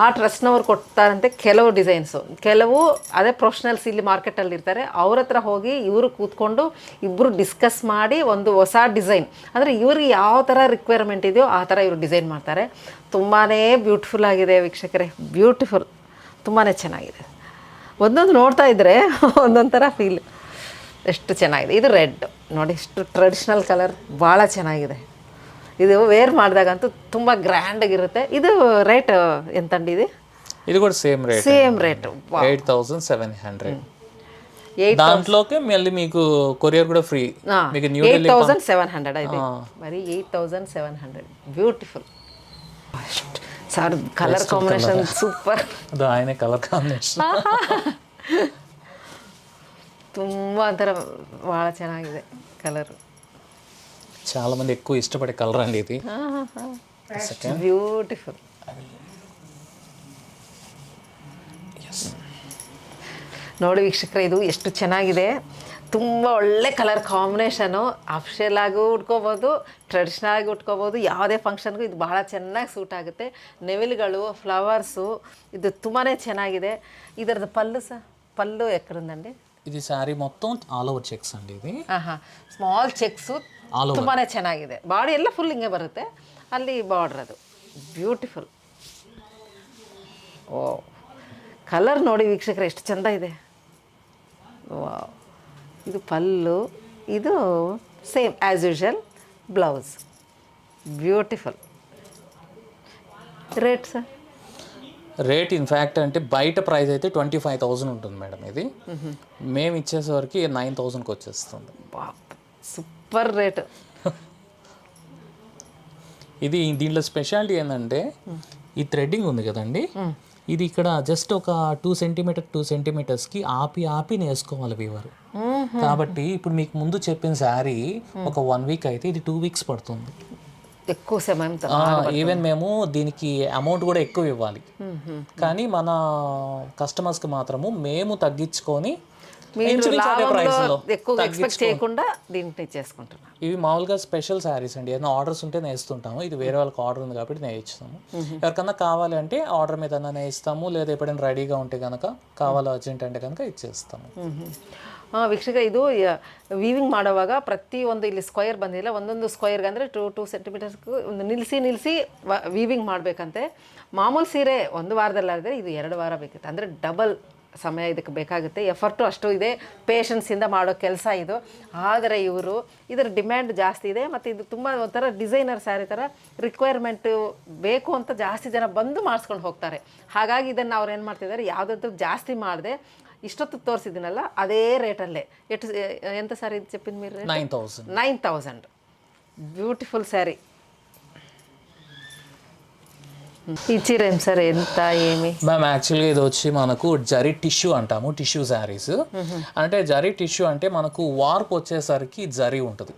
ಆ ಟ್ರಸ್ಟ್ನವ್ರು ಕೊಡ್ತಾರಂತೆ ಕೆಲವು ಡಿಸೈನ್ಸು. ಕೆಲವು ಅದೇ ಪ್ರೊಫೆಷ್ನಲ್ಸ್ ಇಲ್ಲಿ ಮಾರ್ಕೆಟಲ್ಲಿ ಇರ್ತಾರೆ, ಅವ್ರ ಹತ್ರ ಹೋಗಿ ಇವರು ಕೂತ್ಕೊಂಡು ಇಬ್ಬರು ಡಿಸ್ಕಸ್ ಮಾಡಿ ಒಂದು ಹೊಸ ಡಿಸೈನ್, ಅಂದರೆ ಇವ್ರಿಗೆ ಯಾವ ಥರ ರಿಕ್ವೈರ್ಮೆಂಟ್ ಇದೆಯೋ ಆ ಥರ ಇವರು ಡಿಸೈನ್ ಮಾಡ್ತಾರೆ. ತುಂಬಾ ಬ್ಯೂಟಿಫುಲ್ ಆಗಿದೆ ವೀಕ್ಷಕರೇ, ಬ್ಯೂಟಿಫುಲ್, ತುಂಬಾ ಚೆನ್ನಾಗಿದೆ. ಒಂದೊಂದು ನೋಡ್ತಾ ಇದ್ದರೆ ಒಂದೊಂದು ಥರ ಫೀಲ್, ಎಷ್ಟು ಚೆನ್ನಾಗಿದೆ. ಇದು ರೆಡ್ ನೋಡಿ, ಎಷ್ಟು ಟ್ರೆಡಿಷ್ನಲ್ ಕಲರ್, ಭಾಳ ಚೆನ್ನಾಗಿದೆ. ಇದು ವೇರ್ ಮಾಡಿದಾಗಂತೂ ತುಂಬ ಗ್ರ್ಯಾಂಡಾಗಿರುತ್ತೆ. ಇದು ರೇಟ್ ಎಂತಂడి ఇది? ఇది కూడా సేమ్ రేట్. 8700. దాంట్లోకి మళ్ళీ మీకు కొరియర్ కూడా ఫ్రీ. మీకు న్యూ ఢిల్లీ 8700 అయితే మరి 8700 beautiful. Sir colour combination super. ಅದು ఆయనే కలర్ కాంబినేషన్ ತುಂಬ ಒಂಥರ ಭಾಳ ಚೆನ್ನಾಗಿದೆ ಕಲರ್. చాలా మంది ఎక్కువ ఇష్టపడే కలర్ అండి ఇది. ಬ್ಯೂಟಿಫುಲ್. ನೋಡಿ ವೀಕ್ಷಕರೇ, ಇದು ಎಷ್ಟು ಚೆನ್ನಾಗಿದೆ, ತುಂಬ ಒಳ್ಳೆ ಕಲರ್ ಕಾಂಬಿನೇಷನು. ಅಫಿಷಿಯಲ್ ಆಗೂ ಉಟ್ಕೋಬೋದು, ಟ್ರೆಡಿಷ್ನಲ್ ಆಗಿ ಉಟ್ಕೋಬೋದು, ಯಾವುದೇ ಫಂಕ್ಷನ್ಗೂ ಇದು ಭಾಳ ಚೆನ್ನಾಗಿ ಸೂಟ್ ಆಗುತ್ತೆ. ನೆವಿಲ್ಗಳು, ಫ್ಲವರ್ಸು, ಇದು ತುಂಬಾ ಚೆನ್ನಾಗಿದೆ. ಇದರದ್ದು ಪಲ್ಲು పళ్ళు ఎక్కడుందండి? ఇది శారీ మొత్తం ఆల్ ఓవర్ చెక్స్ అండి. ఇది ಸ್ಮಾಲ್ ಚೆಕ್ಸು, ತುಂಬಾ ಚೆನ್ನಾಗಿದೆ. ಬಾಡಿ ಎಲ್ಲ ಫುಲ್ ಹಿಂಗೆ ಬರುತ್ತೆ, ಅಲ್ಲಿ ಬಾರ್ಡ್ರ್ ಅದು ಬ್ಯೂಟಿಫುಲ್. ಓ, ಕಲರ್ ನೋಡಿ ವೀಕ್ಷಕರೇ ಎಷ್ಟು ಚೆಂದ ಇದೆ. ವಾವ್, ಇದು ಪಲ್ಲು, ಇದು same as usual blouse, beautiful. Rate sir? Rate in fact అంటే బయట ప్రైస్ అయితే 25,000 ఉంటుంది మేడం. ఇది మేము ఇచ్చేసరికి 9,000కి వచ్చేస్తుంది. Super rate. ఇది దీంట్లో స్పెషాలిటీ ఏంటంటే ఈ థ్రెడ్డింగ్ ఉంది కదండి, ఇది ఇక్కడ జస్ట్ ఒక 2 సెంటీమీటర్స్కి ఆపి నేసుకోవాలి వీవరు. కాబట్టి ఇప్పుడు మీకు ముందు చెప్పిన శారీ ఒక 1 వీక్ అయితే ఇది 2 వీక్స్ పడుతుంది. ఎక్కువ సమయం. ఈవెన్ మేము దీనికి అమౌంట్ కూడా ఎక్కువ ఇవ్వాలి, కానీ మన కస్టమర్స్కి మాత్రము మేము తగ్గించుకొని ఎక్కువ ఎక్స్పెక్ట్ చేయకుండా దీంట్లో చేసుకుంటున్నాం. ఇవి మామూలుగా స్పెషల్ శారీస్ అండి, ఏదైనా ఆర్డర్స్ ఉంటే నేస్తుంటాము. ఇది వేరే వాళ్ళకి ఆర్డర్ ఉంది కాబట్టి నేయిస్తాము. ఎవరికన్నా కావాలి అంటే ఆర్డర్ మీద నేయిస్తాము, లేదా ఎప్పుడైనా రెడీగా ఉంటే కనుక కావాలి అర్జెంట్ అంటే కనుక ಇచ్చేస్తాము. ವೀಕ್ಷಕ, ಇದು ವೀವಿಂಗ್ ಮಾಡುವಾಗ ಪ್ರತಿಯೊಂದು ಇಲ್ಲಿ ಸ್ಕ್ವಯರ್ ಬಂದಿಲ್ಲ, ಒಂದೊಂದು ಸ್ಕ್ವಯರ್ಗೆ ಅಂದರೆ 2 ಸೆಂಟಿಮೀಟರ್ಸ್ಗೂ ಒಂದು ನಿಲ್ಲಿಸಿ ವೀವಿಂಗ್ ಮಾಡಬೇಕಂತೆ. ಮಾಮೂಲು ಸೀರೆ 1 ವಾರದಲ್ಲಾದರೆ ಇದು 2 ವಾರ ಬೇಕಿತ್ತು, ಅಂದರೆ ಡಬಲ್ ಸಮಯ ಇದಕ್ಕೆ ಬೇಕಾಗುತ್ತೆ. ಎಫರ್ಟು ಅಷ್ಟು ಇದೆ, ಪೇಷನ್ಸಿಂದ ಮಾಡೋ ಕೆಲಸ ಇದು. ಆದರೆ ಇವರು ಇದರ ಡಿಮ್ಯಾಂಡ್ ಜಾಸ್ತಿ ಇದೆ, ಮತ್ತು ಇದು ತುಂಬ ಒಂಥರ ಡಿಸೈನರ್ ಸ್ಯಾರಿ ಥರ ರಿಕ್ವೈರ್ಮೆಂಟು ಬೇಕು ಅಂತ ಜಾಸ್ತಿ ಜನ ಬಂದು ಮಾಡಿಸ್ಕೊಂಡು ಹೋಗ್ತಾರೆ. ಹಾಗಾಗಿ ಇದನ್ನು ಅವ್ರು ಏನು ಮಾಡ್ತಿದ್ದಾರೆ, ಯಾವುದಾದ್ರೂ ಜಾಸ್ತಿ ಮಾಡದೆ ಇಷ್ಟೊತ್ತು ತೋರಿಸಿದ್ದೀನಲ್ಲ ಅದೇ ರೇಟಲ್ಲೇ. ఎంత సారీ ఇది చెప్పింది మీరు? 9,000. బ్యూటిఫుల్ శారీ. ఈ చీర ఏం సార్, ఎంత ఏమి? మ్యామ్ యాక్చువల్గా ఇది వచ్చి మనకు జరీ టిష్యూ అంటాము, టిష్యూ శారీస్. అంటే జరీ టిష్యూ అంటే మనకు వార్ప్ వచ్చేసరికి జరీ ఉంటుంది,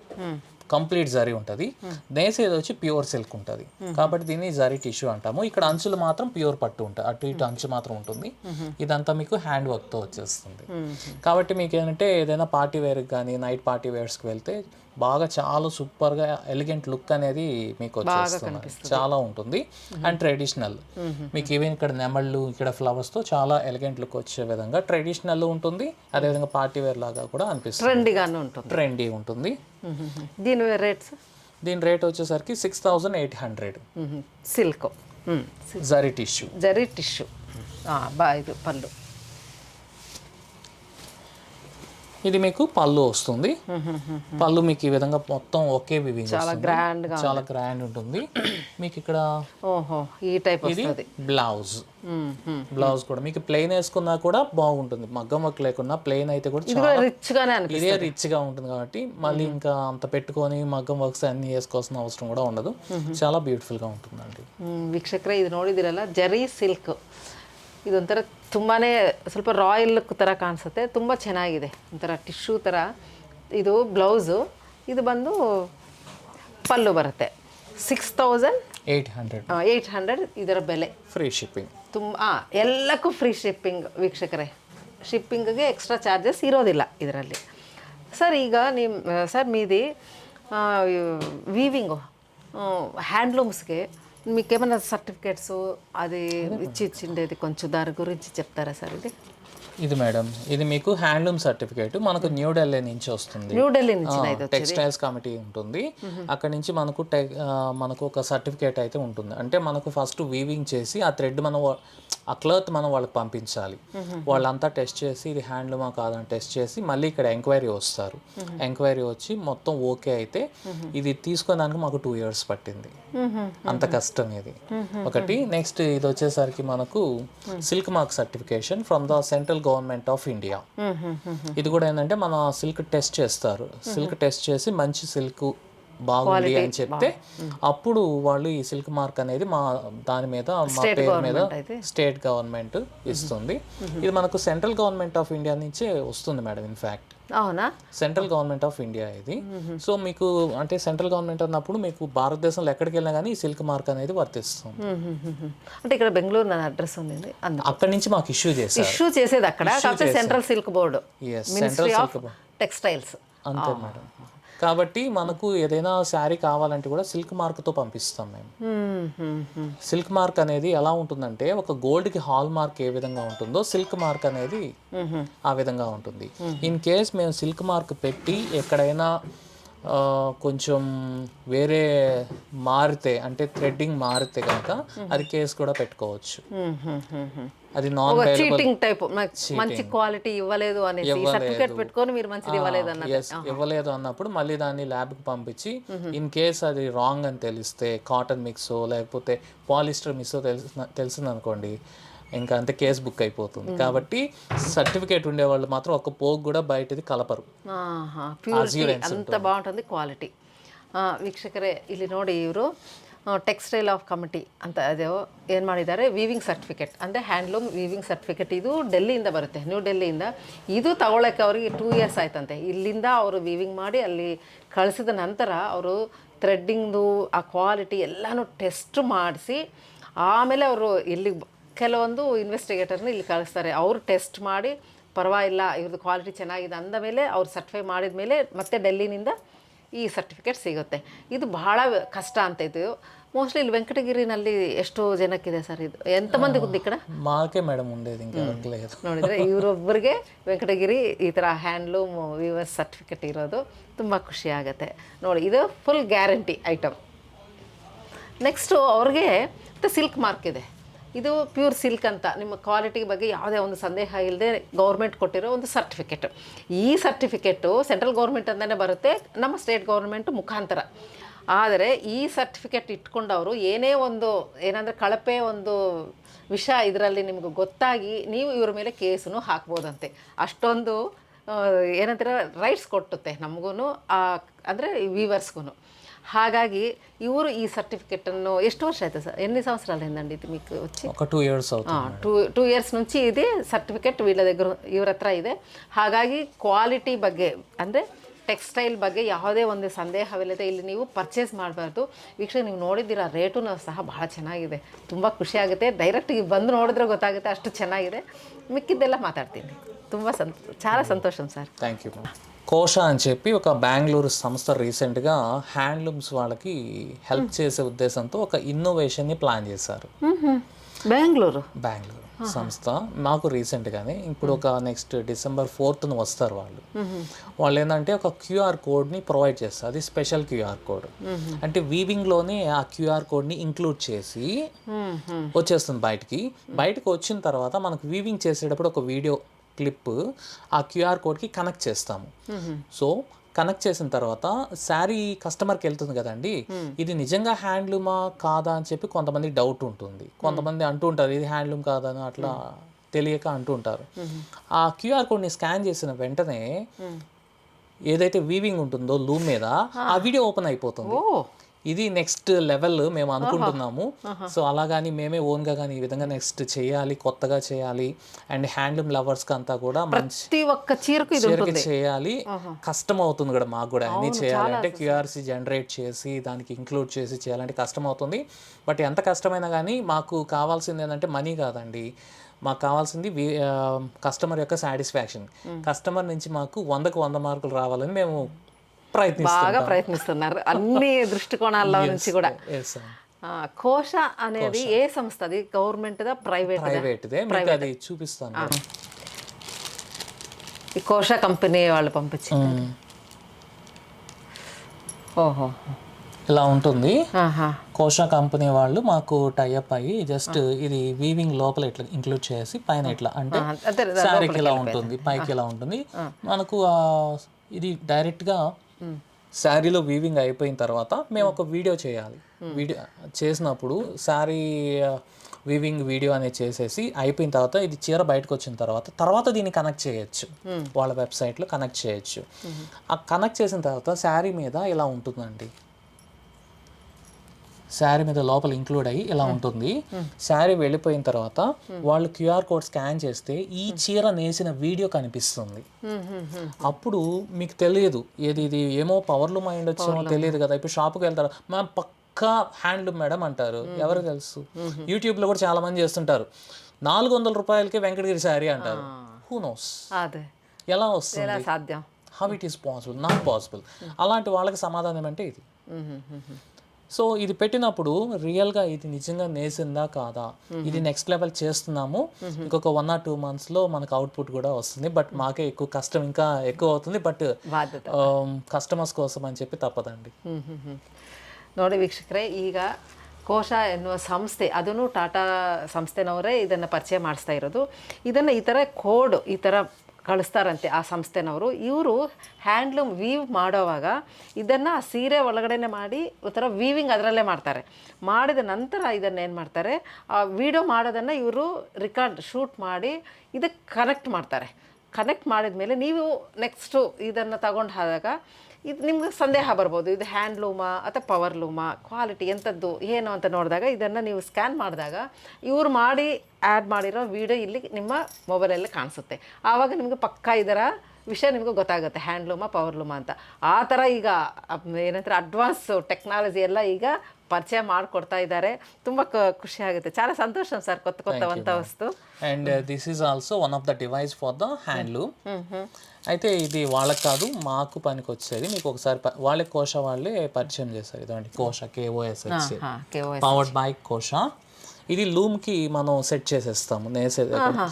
కంప్లీట్ జరీ ఉంటుంది. నేసేది వచ్చి ప్యూర్ సిల్క్ ఉంటుంది, కాబట్టి దీన్ని జరీ టిష్యూ అంటాము. ఇక్కడ అంచులు మాత్రం ప్యూర్ పట్టు ఉంటుంది, అటు ఇటు అంచు మాత్రం ఉంటుంది. ఇదంతా మీకు హ్యాండ్ వర్క్తో వచ్చేస్తుంది. కాబట్టి మీకు ఏంటంటే ఏదైనా పార్టీ వేర్కి కానీ నైట్ పార్టీ వేర్స్కి వెళ్తే బాగా చాలా సూపర్గా ఎలిగెంట్ లుక్ అనేది మీకు వచ్చేస్తుంది, చాలా ఉంటుంది. అండ్ ట్రెడిషనల్ మీకు ఈవెన్ ఇక్కడ నెమళ్ళు, ఇక్కడ ఫ్లవర్స్తో చాలా ఎలిగెంట్ లుక్ వచ్చే విధంగా ట్రెడిషనల్ ఉంటుంది. అదేవిధంగా పార్టీ వేర్ లాగా కూడా అనిపిస్తుంది, ట్రెండీ ఉంటుంది. దీని రేట్స్? దీని రేట్ వచ్చేసరికి 6,800. Silk zari tissue. ఇది పళ్ళు. ఇది మీకు పళ్ళు వస్తుంది. పళ్ళు మీకు ఈ విధంగా మొత్తం ఒకే వివింగ్ చాలా గ్రాండ్ గా, చాలా గ్రాండ్ ఉంటుంది. మీకు ఇక్కడ ఓహో ఈ టైప్ ఇది వస్తుంది. బ్లౌజ్ కూడా మీకు ప్లెయిన్ వేసుకున్నా కూడా బాగుంటుంది. మగ్గం వర్క్ లేకున్నా ప్లెయిన్ అయితే కూడా చాలా రిచ్ గానే అనిపిస్తుంది. ఇదే రిచ్ గా ఉంటుంది కాబట్టి మళ్ళీ ఇంకా అంత పెట్టుకొని మగ్గం వర్క్స్ అన్ని వేసుకోవాల్సిన అవసరం కూడా ఉండదు. చాలా ಬ್ಯೂಟಿಫುಲ್ గా ఉంటుందండి. ವೀಕ್ಷಕರೇ ಇದು ನೋಡಿದಿರಲ್ಲ ಜರಿ ಸಿಲ್ಕ್, ಇದೊಂಥರ ತುಂಬಾ ಸ್ವಲ್ಪ ರಾಯಲ್ ಲುಕ್ ಥರ ಕಾಣಿಸುತ್ತೆ. ತುಂಬ ಚೆನ್ನಾಗಿದೆ, ಒಂಥರ ಟಿಶ್ಯೂ ಥರ. ಇದು ಬ್ಲೌಸು, ಇದು ಬಂದು ಪಲ್ಲು ಬರುತ್ತೆ. 6800 ಇದರ ಬೆಲೆ. Free shipping. ಎಲ್ಲಕ್ಕೂ ಫ್ರೀ ಶಿಪ್ಪಿಂಗ್ ವೀಕ್ಷಕರೇ. ಶಿಪ್ಪಿಂಗ್ಗೆ ಎಕ್ಸ್ಟ್ರಾ ಚಾರ್ಜಸ್ ಇರೋದಿಲ್ಲ ಇದರಲ್ಲಿ. ಸರ್ ಈಗ ಸರ್ మీది వీవింగ్ హ్యాండ్లూమ్స్కి మీకు ఏమైనా సర్టిఫికేట్స్ అది ఇచ్చిండేది కొంచెం దాని గురించి చెప్తారా సార్? ఇది మేడం, ఇది మీకు హ్యాండ్లూమ్ సర్టిఫికేట్ మనకు న్యూఢిల్లీ నుంచి వస్తుంది. న్యూఢిల్లీ నుంచి టెక్స్టైల్స్ కమిటీ ఉంటుంది. అక్కడ నుంచి మనకు ఒక సర్టిఫికేట్ అయితే ఉంటుంది. అంటే మనకు ఫస్ట్ వీవింగ్ చేసి ఆ థ్రెడ్ ఆ క్లాత్ మనం వాళ్ళకి పంపించాలి. వాళ్ళంతా టెస్ట్ చేసి ఇది హ్యాండ్లూమా కాదని టెస్ట్ చేసి మళ్ళీ ఇక్కడ ఎంక్వైరీ వస్తారు. ఎంక్వైరీ వచ్చి మొత్తం ఓకే అయితే ఇది తీసుకోవడానికి మాకు 2 years పట్టింది. అంత కష్టం ఇది ఒకటి. నెక్స్ట్ ఇది వచ్చేసరికి మనకు silk mark certification from the central government of India. ఇది కూడా ఏంటంటే మన సిల్క్ టెస్ట్ చేస్తారు. సిల్క్ టెస్ట్ చేసి మంచి సిల్క్ బాగుంది అని చెప్తే అప్పుడు వాళ్ళు ఈ సిల్క్ మార్క్ అనేది మా దాని మీద మా పేరు మీద స్టేట్ గవర్నమెంట్ ఇస్తుంది. ఇది మనకు సెంట్రల్ గవర్నమెంట్ ఆఫ్ ఇండియా నుంచే వస్తుంది మేడం. ఇన్ఫ్యాక్ట్ అవునా, సెంట్రల్ గవర్నమెంట్ ఆఫ్ ఇండియా ఇది. సో మీకు అంటే సెంట్రల్ గవర్నమెంట్ అన్నప్పుడు మీకు భారతదేశంలో ఎక్కడికి వెళ్ళినా కానీ ఈ సిల్క్ మార్క్ అనేది వర్తిస్తుంది. అంటే ఇక్కడ బెంగళూరు నా అడ్రస్ ఉంది, అక్కడి నుంచి మాకు ఇష్యూ చేసేది అక్కడ. Central silk board, central silk textiles అంతే మేడం. కాబట్టి మనకు ఏదైనా శారీ కావాలంటే కూడా సిల్క్ మార్క్తో పంపిస్తాం మేము. సిల్క్ మార్క్ అనేది ఎలా ఉంటుందంటే ఒక గోల్డ్కి హాల్ మార్క్ ఏ విధంగా ఉంటుందో సిల్క్ మార్క్ అనేది ఆ విధంగా ఉంటుంది. ఇన్ కేస్ మేము సిల్క్ మార్క్ పెట్టి ఎక్కడైనా కొంచెం వేరే మారితే అంటే థ్రెడ్డింగ్ మారితే కనుక అది కేసు కూడా పెట్టుకోవచ్చు. అది నాన్ చీటింగ్ టైప్, మంచి క్వాలిటీ ఇవ్వలేదు అనేసి సర్టిఫికేట్ పెట్టుకొని మీరు మంచిది ఇవ్వలేదు అన్నప్పుడు మళ్ళీ దాన్ని ల్యాబ్కి పంపించి ఇన్ కేస్ అది రాంగ్ అని తెలిస్తే కాటన్ మిక్సో లేకపోతే పాలిస్టర్ మిక్సో తెలిసింది అనుకోండి ఇంకా అంతే కేసు బుక్ అయిపోతుంది. కాబట్టి సర్టిఫికేట్ ఉండేవాళ్ళు మాత్రం ఒక పోగు కూడా బయటది కలపరు. అంత బాగుంటుంది క్వాలిటీ. ವೀಕ್ಷಕರೇ ಇಲ್ಲಿ ನೋಡಿ ಇವರು ಟೆಕ್ಸ್ಟೈಲ್ ಆಫ್ ಕಮಿಟಿ ಅಂತ ಅದು ಏನು ಮಾಡಿದ್ದಾರೆ, ವೀವಿಂಗ್ ಸರ್ಟಿಫಿಕೇಟ್ ಅಂದರೆ ಹ್ಯಾಂಡ್ಲೂಮ್ ವೀವಿಂಗ್ ಸರ್ಟಿಫಿಕೇಟ್. ಇದು ಡೆಲ್ಲಿಯಿಂದ ಬರುತ್ತೆ, ನ್ಯೂ ಡೆಲ್ಲಿಯಿಂದ. ಇದು ತಗೊಳ್ಳೋಕ್ಕೆ ಅವರಿಗೆ 2 years ಆಯ್ತಂತೆ. ಇಲ್ಲಿಂದ ಅವರು ವೀವಿಂಗ್ ಮಾಡಿ ಅಲ್ಲಿ ಕಳಿಸಿದ ನಂತರ ಅವರು ಥ್ರೆಡ್ಡಿಂಗ್ದು ಆ ಕ್ವಾಲಿಟಿ ಎಲ್ಲನೂ ಟೆಸ್ಟ್ ಮಾಡಿಸಿ ಆಮೇಲೆ ಅವರು ಇಲ್ಲಿ ಕೆಲವೊಂದು ಇನ್ವೆಸ್ಟಿಗೇಟರ್ನ ಇಲ್ಲಿ ಕಳಿಸ್ತಾರೆ. ಅವರು ಟೆಸ್ಟ್ ಮಾಡಿ ಪರವಾಗಿಲ್ಲ ಇವ್ರದ್ದು ಕ್ವಾಲಿಟಿ ಚೆನ್ನಾಗಿದೆ ಅಂದ ಮೇಲೆ ಅವ್ರು ಸರ್ಟಿಫೈ ಮಾಡಿದ ಮೇಲೆ ಮತ್ತೆ ಡೆಲ್ಲಿನಿಂದ ಈ ಸರ್ಟಿಫಿಕೇಟ್ ಸಿಗುತ್ತೆ. ಇದು ಬಹಳ ಕಷ್ಟ ಅಂತ. ಇದು మోస్ట్లీ ಇಲ್ಲಿ వెంకటగిరిನಲ್ಲಿ ಎಷ್ಟು ಜನಕ್ಕಿದೆ ಸರ್? ಇದು ఎంతమందికి ఉంది ఇక్కడ? మాకే మేడం ఉండేది, ఇంకా లేదు. ನೋಡಿದರೆ ಇವರೊಬ್ಬರಿಗೆ ವೆಂಕಟಗಿರಿ ಈ ಥರ ಹ್ಯಾಂಡ್ಲೂಮ್ ವೀವರ್ಸ್ ಸರ್ಟಿಫಿಕೇಟ್ ಇರೋದು ತುಂಬ ಖುಷಿ ಆಗುತ್ತೆ ನೋಡಿ. ಇದು ಫುಲ್ ಗ್ಯಾರಂಟಿ ಐಟಮ್. ನೆಕ್ಸ್ಟು ಅವ್ರಿಗೆ ಸಿಲ್ಕ್ ಮಾರ್ಕ್ ಇದೆ. ಇದು ಪ್ಯೂರ್ ಸಿಲ್ಕ್ ಅಂತ ನಿಮ್ಮ ಕ್ವಾಲಿಟಿ ಬಗ್ಗೆ ಯಾವುದೇ ಒಂದು ಸಂದೇಹ ಇಲ್ಲದೆ ಗೌರ್ಮೆಂಟ್ ಕೊಟ್ಟಿರೋ ಒಂದು ಸರ್ಟಿಫಿಕೇಟ್. ಈ ಸರ್ಟಿಫಿಕೇಟು ಸೆಂಟ್ರಲ್ ಗೌರ್ಮೆಂಟ್ ಅಂತಲೇ ಬರುತ್ತೆ, ನಮ್ಮ ಸ್ಟೇಟ್ ಗೌರ್ಮೆಂಟ್ ಮುಖಾಂತರ. ಆದರೆ ಈ ಸರ್ಟಿಫಿಕೇಟ್ ಇಟ್ಕೊಂಡವರು ಏನೇ ಒಂದು ಏನಂದರೆ ಕಳಪೆ ಒಂದು ವಿಷಯ ಇದರಲ್ಲಿ ನಿಮ್ಗೆ ಗೊತ್ತಾಗಿ ನೀವು ಇವ್ರ ಮೇಲೆ ಕೇಸನ್ನು ಹಾಕ್ಬೋದಂತೆ. ಅಷ್ಟೊಂದು ಏನಂತಾರೆ ರೈಟ್ಸ್ ಕೊಟ್ಟುತ್ತೆ ನಮಗೂ, ಅಂದರೆ వీవర్స్ಗೂ. ಹಾಗಾಗಿ ಇವರು ಈ ಸರ್టిఫికెట్ను ಎಷ್ಟು ವರ್ಷ ಆಯ್ತು సార్? ఎన్ని సంవత్సరాలైందండి ఇది మీకు వచ్చి? ఒక 2 years అవుతుంది. 2 years నుంచి ఇది ಸರ್ಟಿಫಿಕೇಟ್ వీళ్ళ దగ్గర ಇವ್ರ ಹತ್ರ ಇದೆ. ಹಾಗಾಗಿ ಕ್ವಾಲಿಟಿ ಬಗ್ಗೆ ಅಂದರೆ ಟೆಕ್ಸ್ಟೈಲ್ ಬಗ್ಗೆ ಯಾವುದೇ ಒಂದು ಸಂದೇಹವಿಲ್ಲದೆ ಇಲ್ಲಿ ನೀವು ಪರ್ಚೇಸ್ ಮಾಡಬಾರ್ದು. ವೀಕ್ಷಕ, ನೀವು ನೋಡಿದ್ದೀರಾ, ರೇಟು ಸಹ ಬಹಳ ಚೆನ್ನಾಗಿದೆ. ತುಂಬ ಖುಷಿಯಾಗುತ್ತೆ. ಡೈರೆಕ್ಟಿಗೆ ಬಂದು ನೋಡಿದ್ರೆ ಗೊತ್ತಾಗುತ್ತೆ, ಅಷ್ಟು ಚೆನ್ನಾಗಿದೆ. ಮಿಕ್ಕಿದ್ದೆಲ್ಲ ಮಾತಾಡ್ತೀನಿ. ತುಂಬ చాలా సంతోషం సార్. Thank you. కోషా అని చెప్పి ఒక బెంగళూరు సంస్థ రీసెంట్గా హ్యాండ్లూమ్స్ వాళ్ళకి హెల్ప్ చేసే ఉద్దేశంతో ఒక ఇన్నోవేషన్ని ప్లాన్ చేశారు. బెంగళూరు సంస్థ మాకు రీసెంట్గానే ఇప్పుడు ఒక నెక్స్ట్ December 4th వస్తారు వాళ్ళు ఏంటంటే ఒక QR కోడ్ని ప్రొవైడ్ చేస్తారు. అది స్పెషల్ QR కోడ్. అంటే వీవింగ్లోనే ఆ QR కోడ్ని ఇంక్లూడ్ చేసి వచ్చేస్తుంది బయటికి వచ్చిన తర్వాత మనకు వీవింగ్ చేసేటప్పుడు ఒక వీడియో క్లిప్ ఆ క్యూఆర్ కోడ్కి కనెక్ట్ చేస్తాము. సో కనెక్ట్ చేసిన తర్వాత శారీ కస్టమర్కి వెళ్తుంది కదండి, ఇది నిజంగా హ్యాండ్లూమా కాదా అని చెప్పి కొంతమంది డౌట్ ఉంటుంది. కొంతమంది అంటూ ఉంటారు ఇది హ్యాండ్లూమ్ కాదా అని, అట్లా తెలియక అంటూ ఉంటారు. ఆ క్యూఆర్ కోడ్ని స్కాన్ చేసిన వెంటనే ఏదైతే వీవింగ్ ఉంటుందో లూమ్ మీద ఆ వీడియో ఓపెన్ అయిపోతుంది. ఇది నెక్స్ట్ లెవెల్ మేము అనుకుంటున్నాము. సో అలాగని మేమే ఓన్గా కానీ ఈ విధంగా నెక్స్ట్ చేయాలి, కొత్తగా చేయాలి. అండ్ హ్యాండ్లూమ్ లవర్స్కి అంతా కూడా ప్రతి ఒక్క చీరకి చేయాలి. కష్టం అవుతుంది కూడా మాకు కూడా అన్ని చేయాలంటే క్యూఆర్సీ జనరేట్ చేసి దానికి ఇంక్లూడ్ చేసి చేయాలంటే కష్టం అవుతుంది. బట్ ఎంత కష్టమైనా కానీ మాకు కావాల్సింది ఏంటంటే మనీ కాదండి, మాకు కావాల్సింది కస్టమర్ యొక్క సాటిస్ఫాక్షన్. కస్టమర్ నుంచి మాకు 100కి 100 మార్కులు రావాలని మేము బాగా ప్రయత్నిస్తున్నారు అన్ని దృష్టికోణాల్లో నుంచి కూడా. కోశ అనేది ఏ సంస్థ, అది గవర్నమెంట్దా ప్రైవేట్దే? అది చూపిస్తాను. ఈ కోశ కంపెనీ వాళ్ళు పంపించారు. ఓహో, ఇలా ఉంటుంది. కోశ కంపెనీ వాళ్ళు మాకు టైఅప్ అయ్యి జస్ట్ ఇది వీవింగ్ లోపల ఇట్లా ఇంక్లూడ్ చేసి పైన ఇట్లా అంటే శారీకి ఇలా ఉంటుంది, పైకి ఇలా ఉంటుంది. మనకు ఇది డైరెక్ట్గా శారీలో వీవింగ్ అయిపోయిన తర్వాత మేము ఒక వీడియో చేయాలి. వీడియో చేసినప్పుడు శారీ వీవింగ్ వీడియో అనేది చేసేసి అయిపోయిన తర్వాత ఇది చీర బయటకు వచ్చిన తర్వాత దీన్ని కనెక్ట్ చేయొచ్చు, వాళ్ళ వెబ్సైట్లో కనెక్ట్ చేయొచ్చు. ఆ కనెక్ట్ చేసిన తర్వాత శారీ మీద ఇలా ఉంటుందండి, శారీ మీద లోపల ఇంక్లూడ్ అయ్యి ఇలా ఉంటుంది. శారీ వెళ్ళిపోయిన తర్వాత వాళ్ళు క్యూఆర్ కోడ్ స్కాన్ చేస్తే ఈ చీర నేసిన వీడియో కనిపిస్తుంది. అప్పుడు మీకు తెలియదు ఏది ఇది ఏమో పవర్లూమ్ అయి ఉండొచ్చేమో తెలియదు కదా. ఇప్పుడు షాప్కి వెళ్తారు, మా పక్కా హ్యాండ్లూమ్ మేడం అంటారు, ఎవరు తెలుసు. యూట్యూబ్లో కూడా చాలా మంది చేస్తుంటారు, 400 రూపాయలకే వెంకటగిరి శారీ అంటారు. హూ నోస్ ఎలా వస్తుంది, సాధ్యం, how it is possible, not possible. అలాంటి వాళ్ళకి సమాధానం అంటే ఇది. సో ఇది పెట్టినప్పుడు రియల్గా ఇది నిజంగా నేసిందా కాదా, ఇది నెక్స్ట్ లెవెల్ చేస్తున్నాము. ఇంకొక 1 or 2 monthsలో మనకు అవుట్పుట్ కూడా వస్తుంది. బట్ మాకే ఎక్కువ కష్టం ఇంకా ఎక్కువ అవుతుంది. బట్ ಕಸ್ಟಮರ್ಸ್ కోసం అని చెప్పి ತಪ್ಪದಂడి. ನೋಡಿ ವೀಕ್ಷಕರೇ, ಈಗ ಕೋಶ ಎನ್ನುವ ಸಂಸ್ಥೆ, ಅದನ್ನು ಟಾಟಾ ಸಂಸ್ಥೆನವರೇ ಇದನ್ನು ಪರಿಚಯ ಮಾಡಿಸ್ತಾ ಇರೋದು. ಇದನ್ನು ಈ ಥರ ಕೋಡ್ ಈ ಥರ ಕಳಿಸ್ತಾರಂತೆ ಆ ಸಂಸ್ಥೆನವರು. ಇವರು ಹ್ಯಾಂಡ್ಲೂಮ್ ವೀವ್ ಮಾಡೋವಾಗ ಇದನ್ನು ಆ ಸೀರೆ ಒಳಗಡೆನೆ ಮಾಡಿ ಒಂಥರ ವೀವಿಂಗ್ ಅದರಲ್ಲೇ ಮಾಡ್ತಾರೆ. ಮಾಡಿದ ನಂತರ ಇದನ್ನು ಏನು ಮಾಡ್ತಾರೆ, ಆ ವಿಡಿಯೋ ಮಾಡೋದನ್ನು ಇವರು ಶೂಟ್ ಮಾಡಿ ಇದಕ್ಕೆ ಕನೆಕ್ಟ್ ಮಾಡ್ತಾರೆ. ಕನೆಕ್ಟ್ ಮಾಡಿದ ಮೇಲೆ ನೀವು ನೆಕ್ಸ್ಟು ಇದನ್ನು ತಗೊಂಡು ಹೋದಾಗ ಇದು ನಿಮ್ಗೆ ಸಂದೇಹ ಬರ್ಬೋದು, ಇದು ಹ್ಯಾಂಡ್ಲೂಮಾ ಅಥವಾ ಪವರ್ಲೂಮಾ, ಕ್ವಾಲಿಟಿ ಎಂಥದ್ದು ಏನು ಅಂತ ನೋಡಿದಾಗ ಇದನ್ನು ನೀವು ಸ್ಕ್ಯಾನ್ ಮಾಡಿದಾಗ ಇವ್ರು ಮಾಡಿ ಆ್ಯಡ್ ಮಾಡಿರೋ ವಿಡಿಯೋ ಇಲ್ಲಿ ನಿಮ್ಮ ಮೊಬೈಲಲ್ಲಿ ಕಾಣಿಸುತ್ತೆ. ಆವಾಗ ನಿಮಗೆ ಪಕ್ಕಾ ಇದರ ವಿಷಯ ನಿಮಗೆ ಗೊತ್ತಾಗುತ್ತೆ, ಹ್ಯಾಂಡ್ಲೂಮಾ ಪವರ್ಲೂಮಾ ಅಂತ. ಆ ಥರ ಈಗ ಏನಂತಾರೆ ಅಡ್ವಾನ್ಸ್ ಟೆಕ್ನಾಲಜಿ ಎಲ್ಲ ಈಗ ಪರಿಚಯ ಮಾಡಿಕೊಡ್ತಾ ಇದ್ದಾರೆ. ತುಂಬ ಖುಷಿ ಆಗುತ್ತೆ, చాలా సంతోషం సార్ కొత్త వస్తు. And this is also one of the device for the handloom. అయితే ఇది వాళ్ళకి కాదు, మాకు పనికి వచ్చేది. మీకు ఒకసారి వాళ్ళే కోశ వాళ్ళే పరిచయం చేస్తారు. ఇదండి కోశ, KOSH, పవర్డ్ బై కోశ. ఇది లూమ్కి మనం సెట్ చేసేస్తాము.